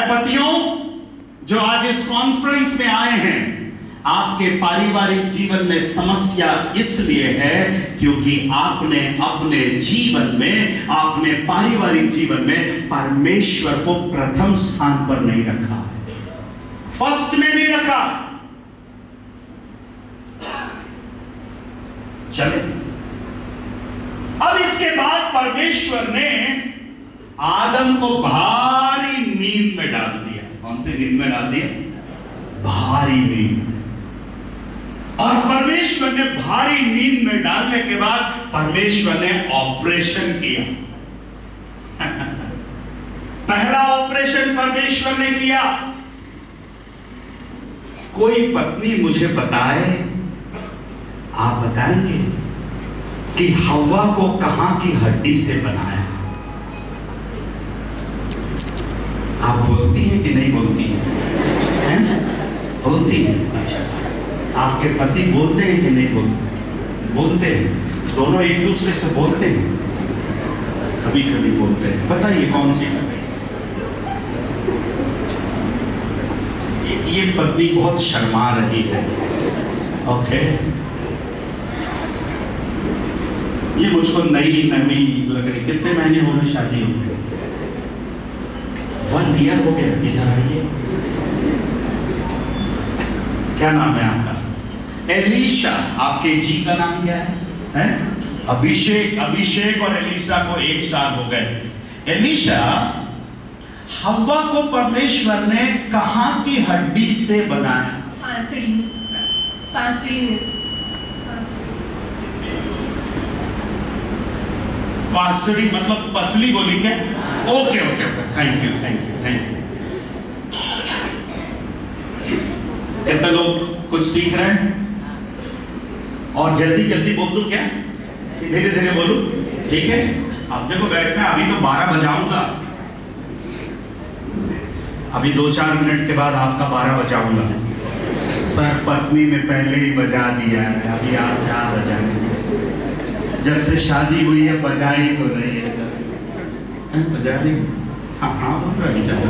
पतियों जो आज इस कॉन्फ्रेंस में आए हैं, आपके पारिवारिक जीवन में समस्या इसलिए है क्योंकि आपने अपने जीवन में, आपने पारिवारिक जीवन में परमेश्वर को प्रथम स्थान पर नहीं रखा है, फर्स्ट में नहीं रखा। चले, अब इसके बाद परमेश्वर ने आदम को भारी नींद में डाल दिया। कौन सी नींद में डाल दिया? भारी नींद। और परमेश्वर ने भारी नींद में डालने के बाद परमेश्वर ने ऑपरेशन किया। पहला ऑपरेशन परमेश्वर ने किया। कोई पत्नी मुझे बताए, आप बताएंगे कि हव्वा को कहां की हड्डी से बनाया? आप बोलती हैं कि नहीं बोलती हैं? बोलती हैं। अच्छा, आपके पति बोलते हैं कि नहीं बोलते? बोलते हैं। दोनों एक दूसरे से बोलते हैं? कभी कभी बोलते हैं। बताइए कौन सी? ये पत्नी बहुत शर्मा रही है। ओके, ये मुझको नई नवी लग रही। कितने महीने हो गए शादी हो गए? 1 ईयर हो गया। इधर आइए। क्या नाम है आपका? एलिशा। आपके जी का नाम क्या है? अभिषेक। अभिषेक और एलिशा को 1 साल हो गए। एलिशा, हव्वा को परमेश्वर ने कहां की हड्डी से बनाया? पासड़ी मतलब पसली बोली क्या? Okay okay okay, thank you thank you thank you. कितने लोग कुछ सीख रहे हैं? और जल्दी जल्दी बोल दूं क्या? धीरे धीरे बोलूं? ठीक है, अपने को बैठना। अभी तो 12 बजाऊंगा। अभी 2-4 मिनट के बाद आपका 12 बजाऊंगा। सर, पत्नी ने पहले ही बजा दिया है, अभी आप क्या बजाएंगे? जब से शादी हुई है बजा ही तो नहीं है सर। बजा रही? हाँ हाँ बोल रही। चलो,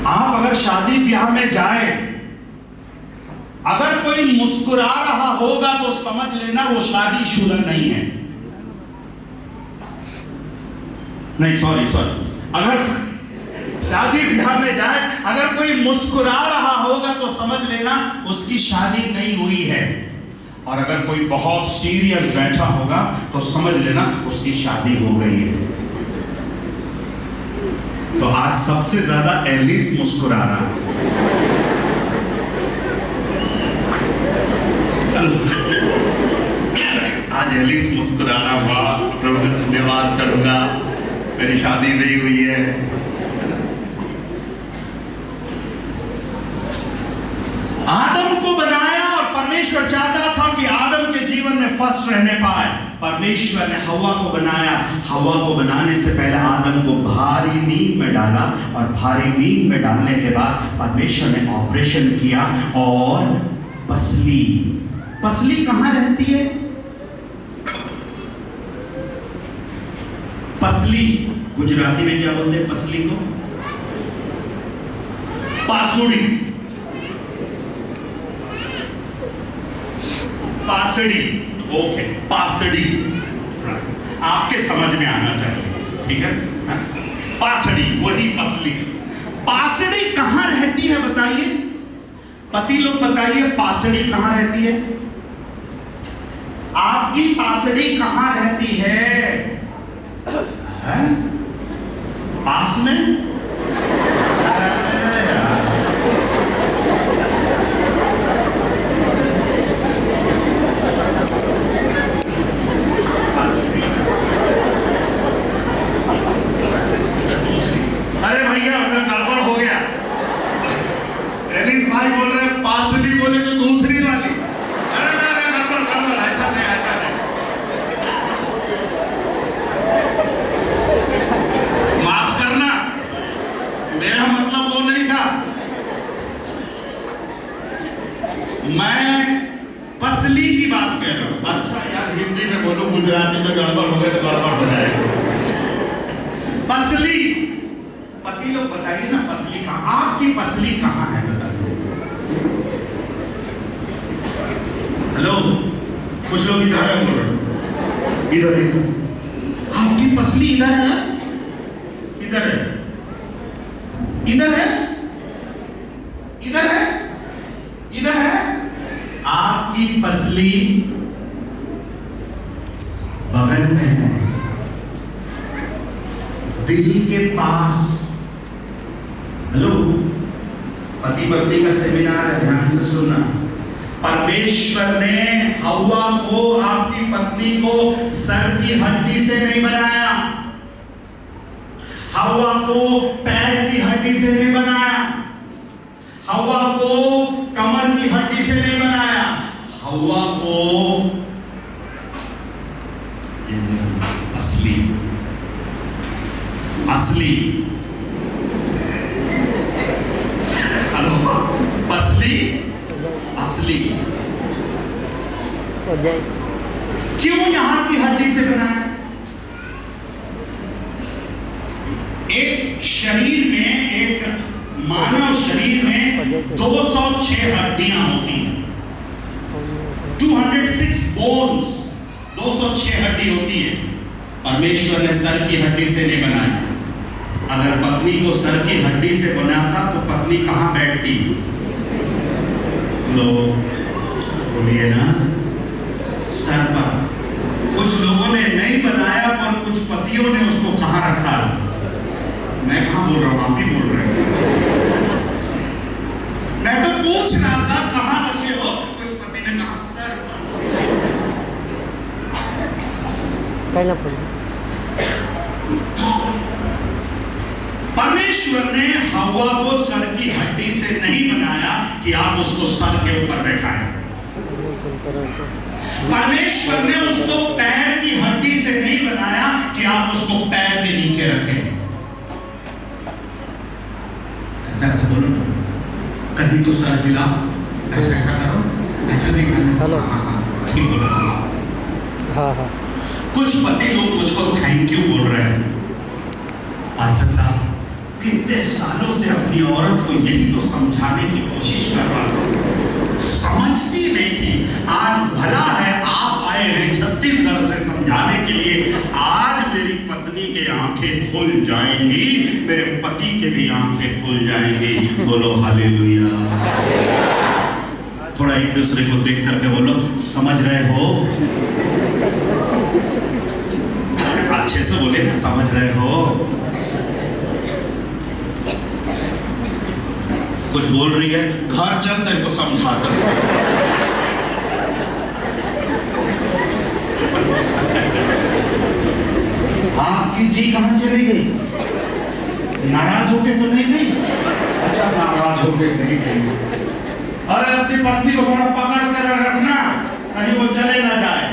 आप अगर शादी ब्याह में जाए, अगर कोई मुस्कुरा रहा होगा तो समझ लेना वो शादीशुदा नहीं है। नहीं, सॉरी, अगर शादी ब्याह में जाए, अगर कोई मुस्कुरा रहा होगा तो समझ लेना उसकी शादी नहीं हुई है। और अगर कोई बहुत सीरियस बैठा होगा तो समझ लेना उसकी शादी हो गई है। तो आज सबसे ज्यादा एलिस मुस्कुरा रहा है। आज एलिस मुस्कुरा रहा। वाह प्रभु का धन्यवाद करूंगा, मेरी शादी नहीं हुई है। आदम को बनाया और परमेश्वर चाहता था कि आदम के जीवन में फर्स्ट रहने पाए। परमेश्वर ने हव्वा को बनाया। हव्वा को बनाने से पहले आदम को भारी नींद में डाला और भारी नींद में डालने के बाद परमेश्वर ने ऑपरेशन किया और पसली पसली कहां रहती है? पसली गुजराती में क्या बोलते हैं पसली को? पासुड़ी, पासड़ी, ओके, पासड़ी, आपके समझ में आना चाहिए, ठीक है? पासड़ी, वही पसली। पासड़ी कहां रहती है बताइए? पति लोग बताइए, पासड़ी कहां रहती है? आपकी पासड़ी कहां रहती है? पास में? अरे भैया गड़बड़ हो गया। एलिस भाई बोल रहे हैं पासली, बोले तो दूसरी वाली। अरे गड़बड़ गड़बड़, ऐसा नहीं, ऐसा नहीं। माफ करना, मेरा मतलब वो नहीं था। मैं पसली की बात कह रहा हूं। अच्छा यार, हिंदी में बोलो, गुजराती में गड़बड़ हो गए तो गड़बड़ हो जाएगा। पसली, पति लोग बताइए ना, पसली कहां? आपकी पसली कहां है बताइए? हेलो, कुछ लोग इधर है बोल रहे, इधर इधर। आपकी पसली इधर है? इधर है, इधर है, इधर है, इधर है। आपकी पसली बगल में है, दिल के पास। हेलो, पति पत्नी का सेमिनार है, ध्यान से सुनना। परमेश्वर ने हव्वा को, आपकी पत्नी को सर की हड्डी से नहीं बनाया, हव्वा को पैर की हड्डी से नहीं बनाया, हव्वा को कमर की हड्डी से नहीं बनाया, हव्वा को असली, असली, हेलो, असली, असली क्यों यहां की हड्डी से बनाया? एक शरीर में, एक मानव शरीर में 206 हड्डियां होती हैं, 206 बोन्स, 206 हड्डी होती है। परमेश्वर ने सर की हड्डी से नहीं बनाया। अगर पत्नी को सर की हड्डी से बनाता तो पत्नी कहां बैठती? लो, बोलिए ना, सर पर। कुछ लोगों ने नहीं बनाया, पर कुछ पतियों ने उसको कहां रखा? मैं कहां बोल रहा हूं, आप ही बोल रहे हैं। मैं तो पूछ रहा था कहां रखे हो, कुछ पति ने कहा सर पर। परमेश्वर ने हव्वा को सर की हड्डी से नहीं बनाया कि आप उसको सर के ऊपर बैठाएं। परमेश्वर ने उसको पैर की हड्डी से नहीं बनाया कि आप उसको पैर के नीचे रखें। ऐसा ऐसा बोलो ना, कहीं तो सर हिला, ऐसा ऐसा करो, ऐसा नहीं करना। हाँ, ठीक बोला। हाँ हाँ। कुछ पति लोग मुझको थैंक यू बोल रहे हैं। पास्टर साहब, कितने सालों से अपनी औरत को यही तो समझाने की कोशिश कर रहा था, समझती नहीं थी। आज भला है आप आए हैं छत्तीसगढ़ से समझाने के लिए। आज मेरी पत्नी की आंखें खुल जाएंगी, मेरे पति के भी आंखें खुल जाएंगी। बोलो हालेलुया। थोड़ा एक दूसरे को देख करके बोलो, समझ रहे हो? अच्छे से बोले ना, समझ रहे हो? कुछ बोल रही है, घर चल तेरे को समझाता। आपकी जी कहां चली गई? नाराज होके तो नहीं गई? अच्छा, नाराज होके नहीं गई। अरे अपनी पत्नी को थोड़ा पकड़ कर रखना, कहीं वो चले ना जाए।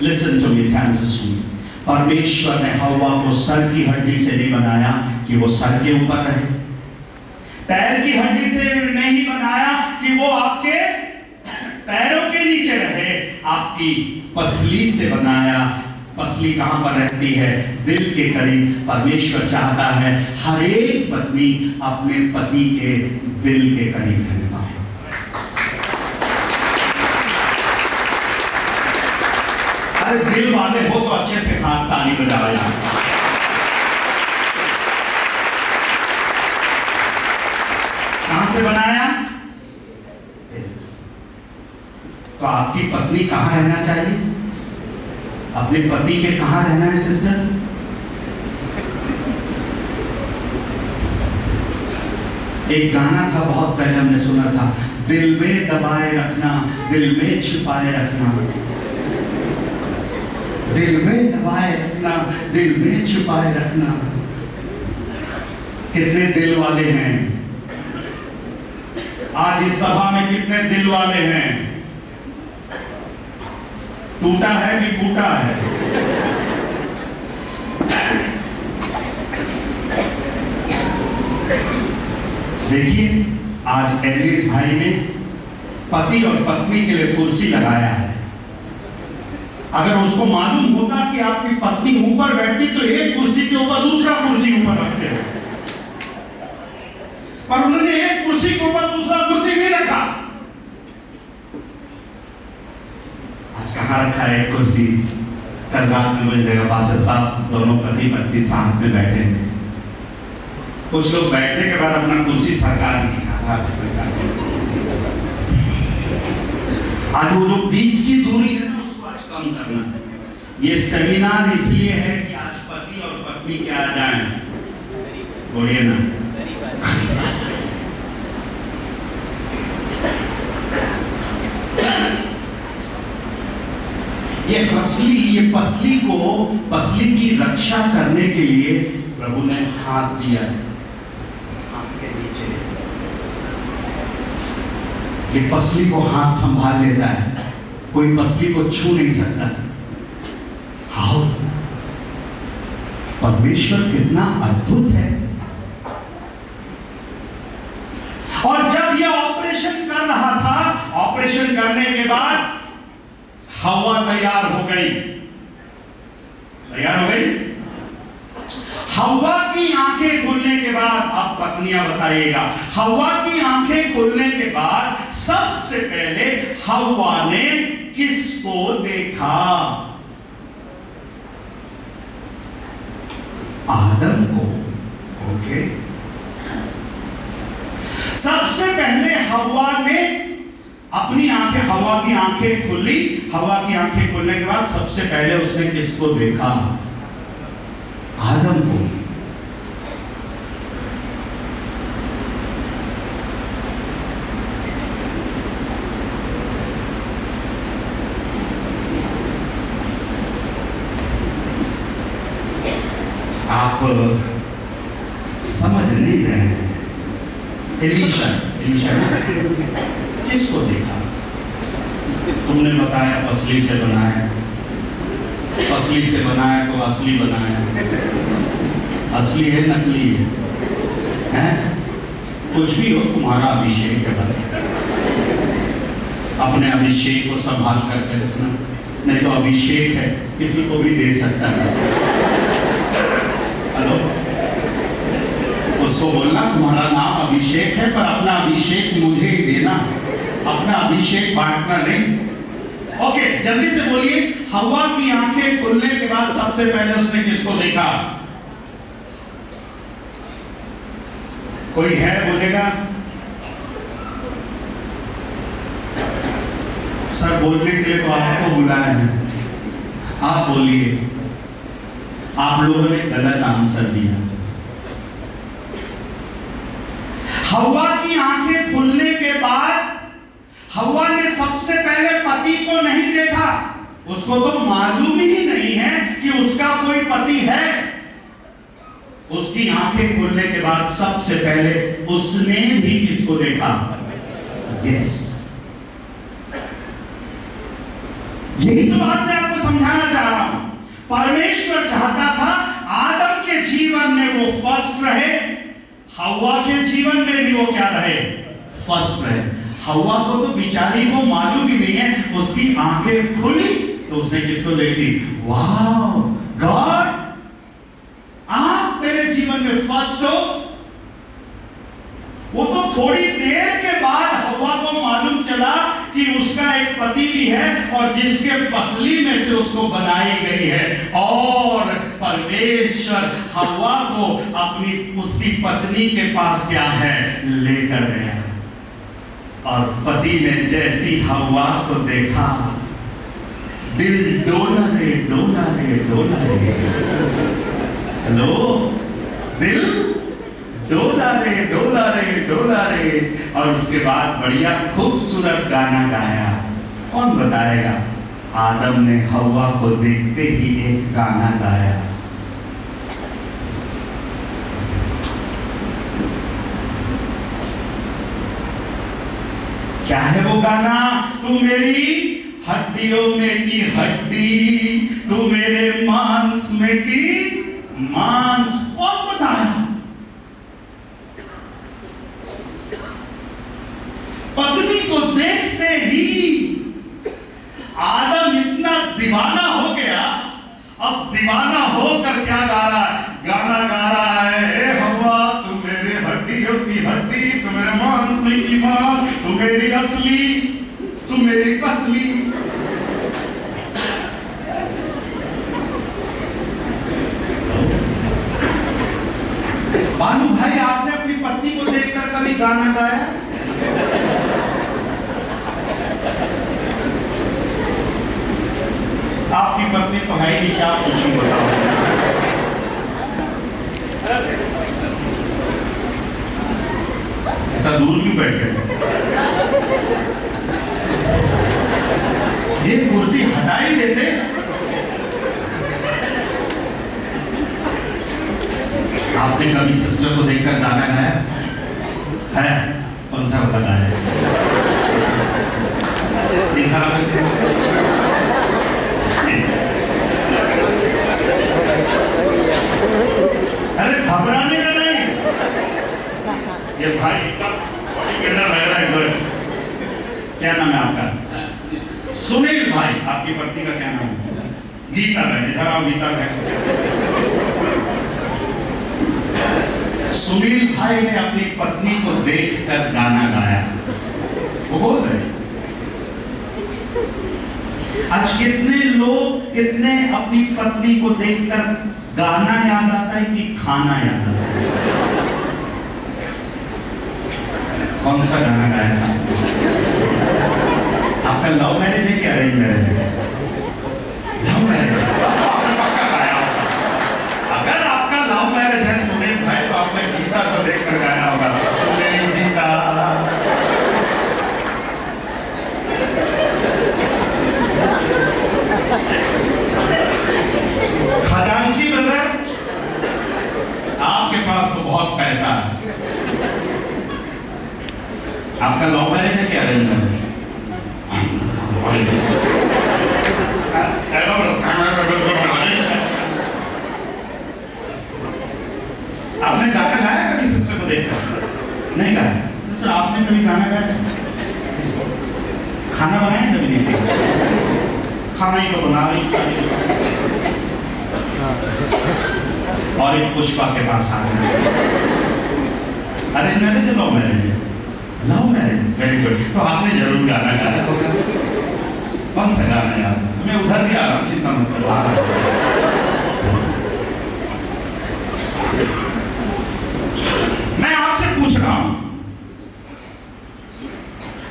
Listen to me, Kansas City. परमेश्वर ने हव्वा को सर की हड्डी से नहीं बनाया कि वो सर के ऊपर रहे, पैर की हड्डी से नहीं बनाया कि वो आपके आपकी पसली से बनाया। पसली कहां पर रहती है? दिल के करीब। परमेश्वर चाहता है हर एक पत्नी अपने पति के दिल के करीब रहने पाए। अरे दिल वाले हो तो अच्छे से हाथ ताली बजाओ यार। कहां से बनाया? तो आपकी पत्नी कहां रहना चाहिए? अपने पति के कहां रहना है सिस्टर? एक गाना था, बहुत पहले हमने सुना था, दिल में दबाए रखना, दिल में छिपाए रखना, दिल में दबाए रखना, दिल में छिपाए रखना। कितने दिल वाले हैं आज इस सभा में? कितने दिल वाले हैं? टूटा है कि टूटा है? देखिए आज एलिस भाई ने पति और पत्नी के लिए कुर्सी लगाया है। अगर उसको मालूम होता कि आपकी पत्नी ऊपर बैठती तो एक कुर्सी के ऊपर दूसरा कुर्सी ऊपर रखते हो, पर उन्होंने एक कुर्सी के ऊपर दूसरा कुर्सी भी रखा। आज कहां रखा है एक कुर्सी? कल रात में मुझे देखा पास्टर साहब दोनों पति पत्नी साथ में बैठे थे। कुछ लोग बैठने के बाद अपना कुर्सी सरकार ने कहा सरकार। आज वो जो बीच की दूरी है ना उसको आज कम करना है। ये सेमिनार इसलिए है कि आज पति और पत्नी क्या आ जाए, बोलिए ना, ये पसली की रक्षा करने के लिए प्रभु ने हाथ दिया है। हाथ के नीचे ये पसली को हाथ संभाल लेता है, कोई पसली को छू नहीं सकता। हाँ, परमेश्वर कितना अद्भुत है। और जब यह ऑपरेशन कर रहा था, ऑपरेशन करने के बाद हवा तैयार हो गई। तैयार हो गई। हवा की आंखें खुलने के बाद, अब पत्नियां बताइएगा, हवा की आंखें खुलने के बाद सबसे पहले हवा ने किसको देखा? आदम को। ओके, सबसे पहले हवा ने अपनी आंखें, हवा की आंखें खुली। हवा की आंखें खुलने के बाद सबसे पहले उसने किसको देखा? आदम को। आप समझ नहीं रहे हैं। एलीशा किसको देखा? तुमने बताया पसली से बनाया, पसली से बनाया तो असली बनाया। असली है नकली है? कुछ भी हो, तुम्हारा अभिषेक है भाई। अपने अभिषेक को संभाल करके रखना, नहीं तो अभिषेक है किसी को भी दे सकता है। हेलो, उसको बोलना तुम्हारा नाम अभिषेक है, पर अपना अभिषेक मुझे ही देना, अपना अभिषेक बांटना नहीं। ओके, जल्दी से बोलिए। हवा की आंखें खुलने के बाद सबसे पहले उसने किसको देखा? कोई है बोलेगा? सर बोलने के लिए तो आपको बुलाया है, आप बोलिए। आप लोगों ने गलत आंसर दिया। हवा की आंखें खुलने के बाद हवा ने सबसे पहले पति को नहीं देखा। उसको तो मालूम ही नहीं है कि उसका कोई पति है। उसकी आंखें खुलने के बाद सबसे पहले उसने भी किसको देखा? यस, यही तो बात मैं आपको समझाना चाह रहा हूं। परमेश्वर चाहता था आदम के जीवन में वो फर्स्ट रहे, हवा के जीवन में भी वो क्या रहे? फर्स्ट रहे। हवा को तो बिचारी को मालूम ही नहीं है उसकी आंखें खुली तो उसने किसको देखी? वाह गॉड, आप मेरे जीवन में फर्स्ट हो। वो तो थोड़ी देर के बाद हव्वा को मालूम चला कि उसका एक पति भी है और जिसके पसली में से उसको बनाई गई है, और परमेश्वर हव्वा को अपनी उसकी पत्नी के पास क्या है लेकर गया। और पति ने जैसी हव्वा को देखा, दिल डोला रे डोला रे डोला रे। हेलो, दिल डोला रे डोला रे डोला रे। और उसके बाद बढ़िया खूबसूरत गाना गाया। कौन बताएगा? आदम ने हव्वा को देखते ही एक गाना गाया। क्या है वो गाना? तू मेरी हड्डियों में की हड्डी, तू मेरे मांस में की मांस। कौन बताया? पत्नी को देखते ही आदम इतना दीवाना हो गया। अब दीवाना होकर क्या गा रहा है? गाना गा रहा है, ए हव्वा तू मेरे हड्डियों की हड्डी, तू मेरे मांस में की मांस, तू मेरी असली, तू मेरी पसली। बालू भाई, आपने अपनी पत्नी को देखकर कभी गाना गाया? आपकी पत्नी तो है ही नहीं, क्या पूछूं बताओ। इतना दूर क्यों बैठ गए? ये कुर्सी हटा ही देते। आपने कभी सिस्टर को देखकर गाना गाया है? कौन सा वाला गाया है? देखा अरे घबराने का नहीं। ये भाई का बड़ी लग रहा है इधर। क्या नाम है आपका? सुनील भाई। आपकी पत्नी का क्या नाम है? गीता बहन। इधर आओ गीता बहन। सुनील भाई ने अपनी पत्नी को देखकर गाना गाया। वो बोल रहे आज कितने लोग, कितने अपनी पत्नी को देखकर गाना याद आता है कि खाना याद आता है? कौन सा गाना गाया था? आपका लव मैरिज है कि अरेंज मैरिज है? Love marriage. पक्का गाया होगा। अगर आपका लव मैरिज है सुनील भाई, तो आपने गीता को देखकर गाया होगा, मेरी गीता। खजांची ब्रदर, आपके पास तो बहुत पैसा है। आपका लव मैरिज है कि अरेंज मैरिज? आपने गाना गाया कभी सिस्टर को देखकर? नहीं गाया। सिस्टर आपने कभी गाना गाया? खाना बनाया कभी? नहीं। खाना ही तो बना रही। और एक पुष्पा के पास आ गए। अरेंज मैरिज है लव मैरिज है? Love marriage. Very good. तो आपने जरूर गाना गाया होगा। कौन सा गाना यार? मैं उधर भी आ रहा हूँ, चिंता मत करो। मैं आपसे पूछ रहा हूं,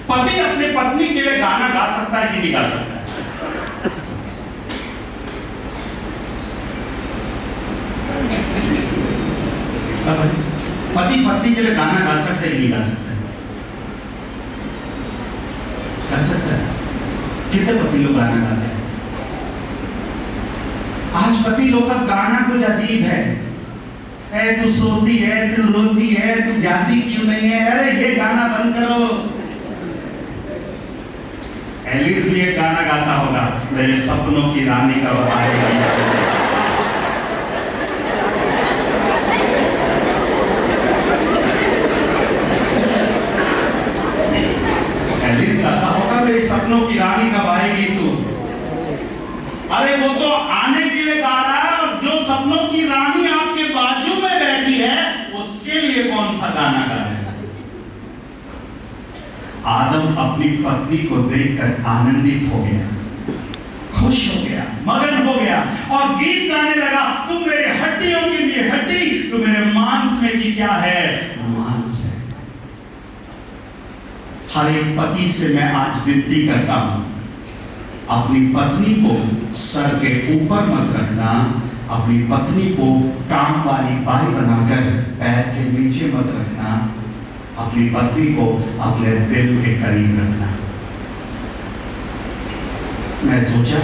पति अपने पत्नी के लिए गाना गा सकता है कि नहीं गा सकता है? पति पत्नी के लिए गाना गा सकता है कि नहीं गा सकता है? गा सकता है। कितने पति लोग गाना गाते हैं? आज पति लोग का गाना कुछ अजीब है। ए तू सोती है, तू रोती है, तू जाती क्यों नहीं है? अरे ये गाना बंद करो। एलिस भी एक गाना गाता होगा, मेरे सपनों की रानी का आएगा। एलिस गाता होगा, मेरे सपनों की रानी कब आएगी। अरे वो तो आने के लिए गा रहा है, और जो सपनों की रानी आपके बाजू में बैठी है उसके लिए कौन सा गाना गा रहे हैं? आदम अपनी पत्नी को देखकर आनंदित हो गया, खुश हो गया, मगन हो गया और गीत गाने लगा, तू मेरे हड्डियों के लिए हड्डी, तू मेरे मांस में की क्या है? मांस है। हर एक पति से मैं आज विनती करता हूं, अपनी पत्नी को सर के ऊपर मत रखना, अपनी पत्नी को काम वाली बाई बनाकर पैर के नीचे मत रखना, अपनी पत्नी को अपने दिल के करीब रखना। मैं सोचा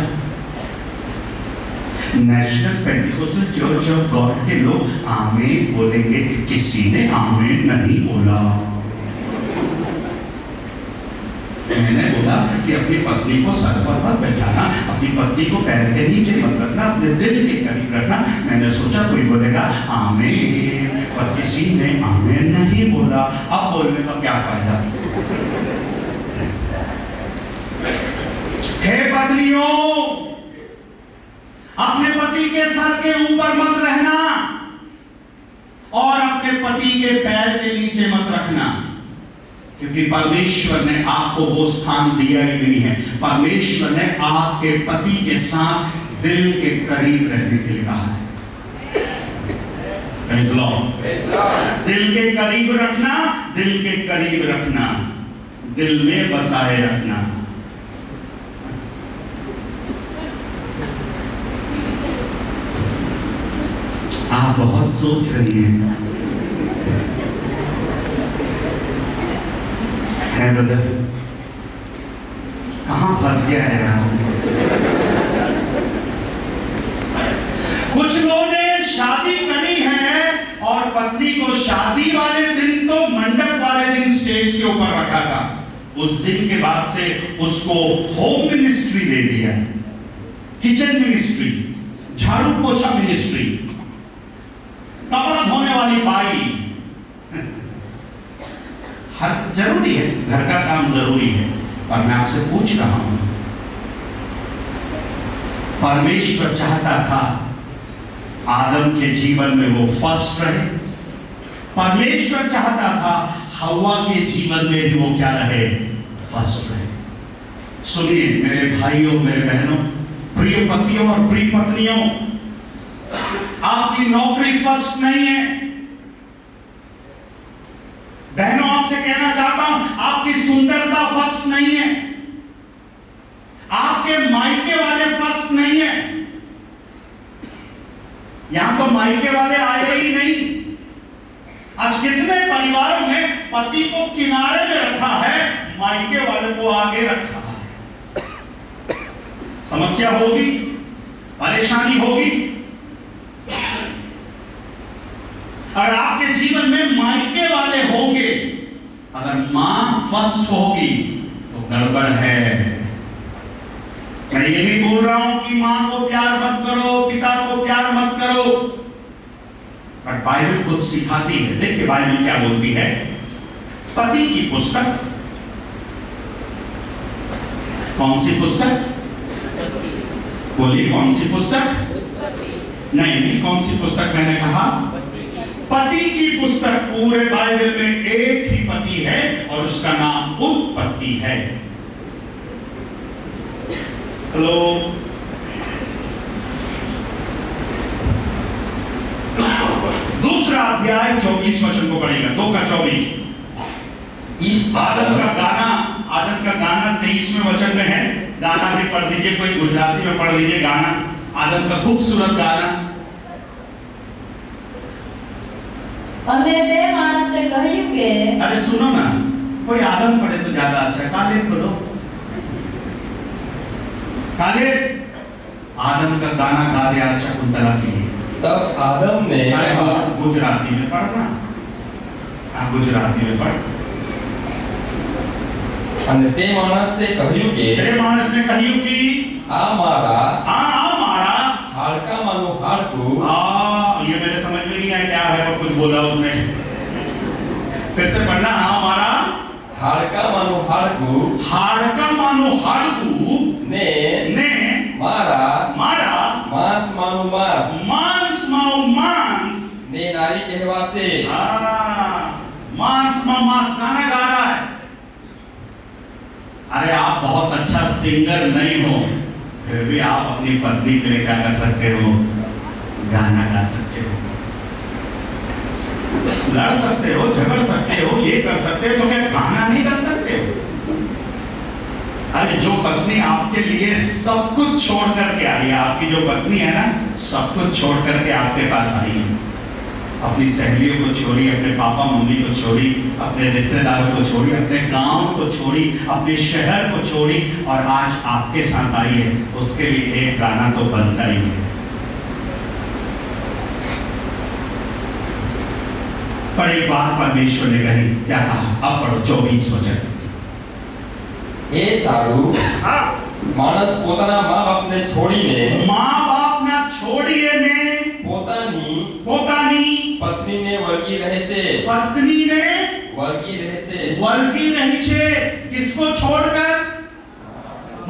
national Pentecostal church of God के लोग आमीन बोलेंगे, किसी ने आमीन नहीं बोला। मैंने बोला कि अपनी पत्नी को सर पर मत बैठाना, अपनी पत्नी को पैर के नीचे मत रखना, अपने दिल के करीब रखना। मैंने सोचा कोई बोलेगा आमीन, पर किसी ने आमीन नहीं बोला। अब बोलने का क्या फायदा? हे पत्नियों, अपने पति के सर के ऊपर मत रहना और अपने पति के पैर के नीचे मत रखना, क्योंकि परमेश्वर ने आपको वो स्थान दिया ही नहीं है। परमेश्वर ने आपके पति के साथ दिल के करीब रहने के लिए कहा है। दिल के करीब रखना, दिल के करीब रखना, दिल में बसाए रखना। आप बहुत सोच रही हैं, है ब्रदर? कहां फंस गया है यार? कुछ लोगों ने शादी करी है और पत्नी को शादी वाले दिन तो मंडप वाले दिन स्टेज के ऊपर रखा था, उस दिन के बाद से उसको होम मिनिस्ट्री दे दिया, किचन मिनिस्ट्री, झाड़ू पोछा मिनिस्ट्री, कपड़ा धोने वाली बाई। हर जरूरी है, घर का काम जरूरी है, पर मैं आपसे पूछ रहा हूं, परमेश्वर चाहता था आदम के जीवन में वो फर्स्ट रहे, परमेश्वर चाहता था हव्वा के जीवन में भी वो क्या रहे? फर्स्ट रहे। सुनिए मेरे भाइयों, मेरे बहनों, प्रिय पतियों और प्रिय पत्नियों, आपकी नौकरी फर्स्ट नहीं है। बहनों, आपसे कहना चाहता हूं, आपकी सुंदरता फर्स्ट नहीं है, आपके मायके वाले फर्स्ट नहीं है। यहां तो मायके वाले आए ही नहीं। आज कितने परिवारों में पति को किनारे में रखा है, मायके वाले को आगे रखा है। समस्या होगी, परेशानी होगी। अगर आपके जीवन में मायके वाले होंगे, अगर मां फर्स्ट होगी तो गड़बड़ है। मैं ये नहीं बोल रहा हूं कि मां को प्यार मत करो, पिता को प्यार मत करो, पर बाइबल कुछ सिखाती है। देखिए बाइबल क्या बोलती है। पति की पुस्तक, कौन सी पुस्तक? बोलिए कौन सी पुस्तक? नहीं, कौन सी पुस्तक मैंने कहा? पति की पुस्तक। पूरे बाइबल में एक ही पति है और उसका नाम उत्पत्ति है। हेलो, दूसरा अध्याय 24 वचन को पढ़ेगा, 2:24। इस आदम का गाना 23वें वचन में है। गाना भी पढ़ दीजिए, कोई गुजराती में पढ़ दीजिए गाना, आदम का खूबसूरत गाना। અને તે માણસે કહ્યું કે अरे सुनो ना, कोई आदम पढ़े तो ज्यादा अच्छा। कालेब बोलो, कालेब आदम का गाना गा दे आज शकुंतला के लिए। तब आदम ने अरे गुजराती में पढ़ना, गुजराती में पढ़। અને તે માણસે કહ્યું કે तेरे मानस ने કહ્યું कि આ મારા मारा હાડકામાંનું હાડકું, ये मेरे समझ में नहीं आया क्या है, पर कुछ बोला उसने। फिर से पढ़ना। मारा હાડકામાંનું હાડકું हाड़का मानो हाड़कू ने ने मारा मारा वास्ते। मांस में मांस गाना गा रहा है। अरे आप बहुत अच्छा सिंगर नहीं हो, फिर भी आप अपनी पत्नी के लिए क्या कर सकते हो? गाना गा सकते हो, लड़ सकते हो, झगड़ सकते हो, ये कर सकते हो, तो क्या गाना नहीं गा सकते हो? अरे जो पत्नी आपके लिए सब कुछ छोड़ करके आई है, आपकी जो पत्नी है ना, सब कुछ छोड़ करके आपके पास आई है, अपनी सहेलियों को छोड़ी, अपने पापा मम्मी को छोड़ी, अपने रिश्तेदारों को छोड़ी, अपने गांव को छोड़ी, अपने शहर को छोड़ी, और आज आपके साथ आई है, उसके लिए एक गाना तो बनता ही है। पर एक बात परमेश्वर ने कही, क्या कहा? अब पढ़ो 24 वचन। એ સારું हाँ, માણસ પોતાના મા બાપને છોડીને माँ बाप ना छोड़िए ने પોતાની પોતાની પત્નીને વળગી રહેશે। पत्नी ने વળગી રહેશે। वर्गी नहीं छे। किसको छोड़कर?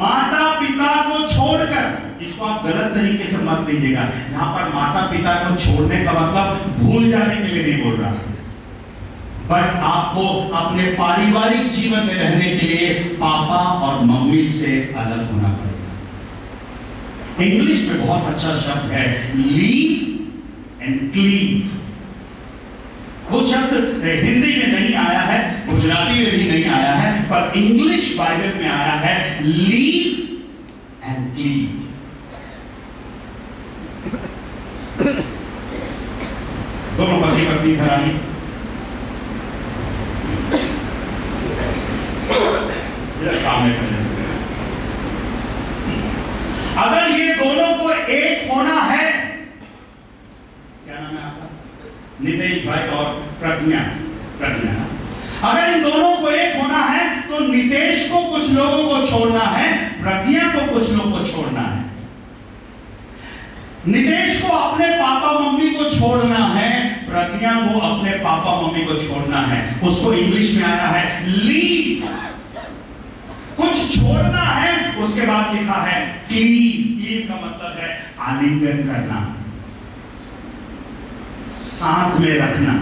माता पिता को छोड़कर। इसको आप गलत तरीके से मत लीजिएगा। यहाँ पर माता पिता को छोड़ने का मतलब भूल जाने के लिए नहीं बोल रहा, पर आपको अपने पारिवारिक जीवन में रहने के लिए पापा और मम्मी से अलग होना पड़ेगा। इंग्लिश में बहुत अच्छा शब्द है, लीव एंड क्लीव। वो शब्द हिंदी में नहीं आया है, गुजराती में भी नहीं आया है, पर इंग्लिश बाइबल में आया है, लीव एंड क्लीव। दोनों पति पत्नी घर आई, सामने खड़े। अगर ये दोनों को एक होना है, क्या नाम है आपका? नितेश भाई और प्रज्ञा। अगर इन दोनों को एक होना है तो नितेश को कुछ लोगों को छोड़ना है, प्रज्ञा को कुछ लोगों को छोड़ना है। नितेश को अपने पापा मम्मी को छोड़ना है, प्रज्ञा को अपने पापा मम्मी को छोड़ना है। उसको इंग्लिश में आया है लीव, कुछ छोड़ना है। उसके बाद लिखा है क्लीव। क्लीव का मतलब है आलिंगन करना, साथ में रखना।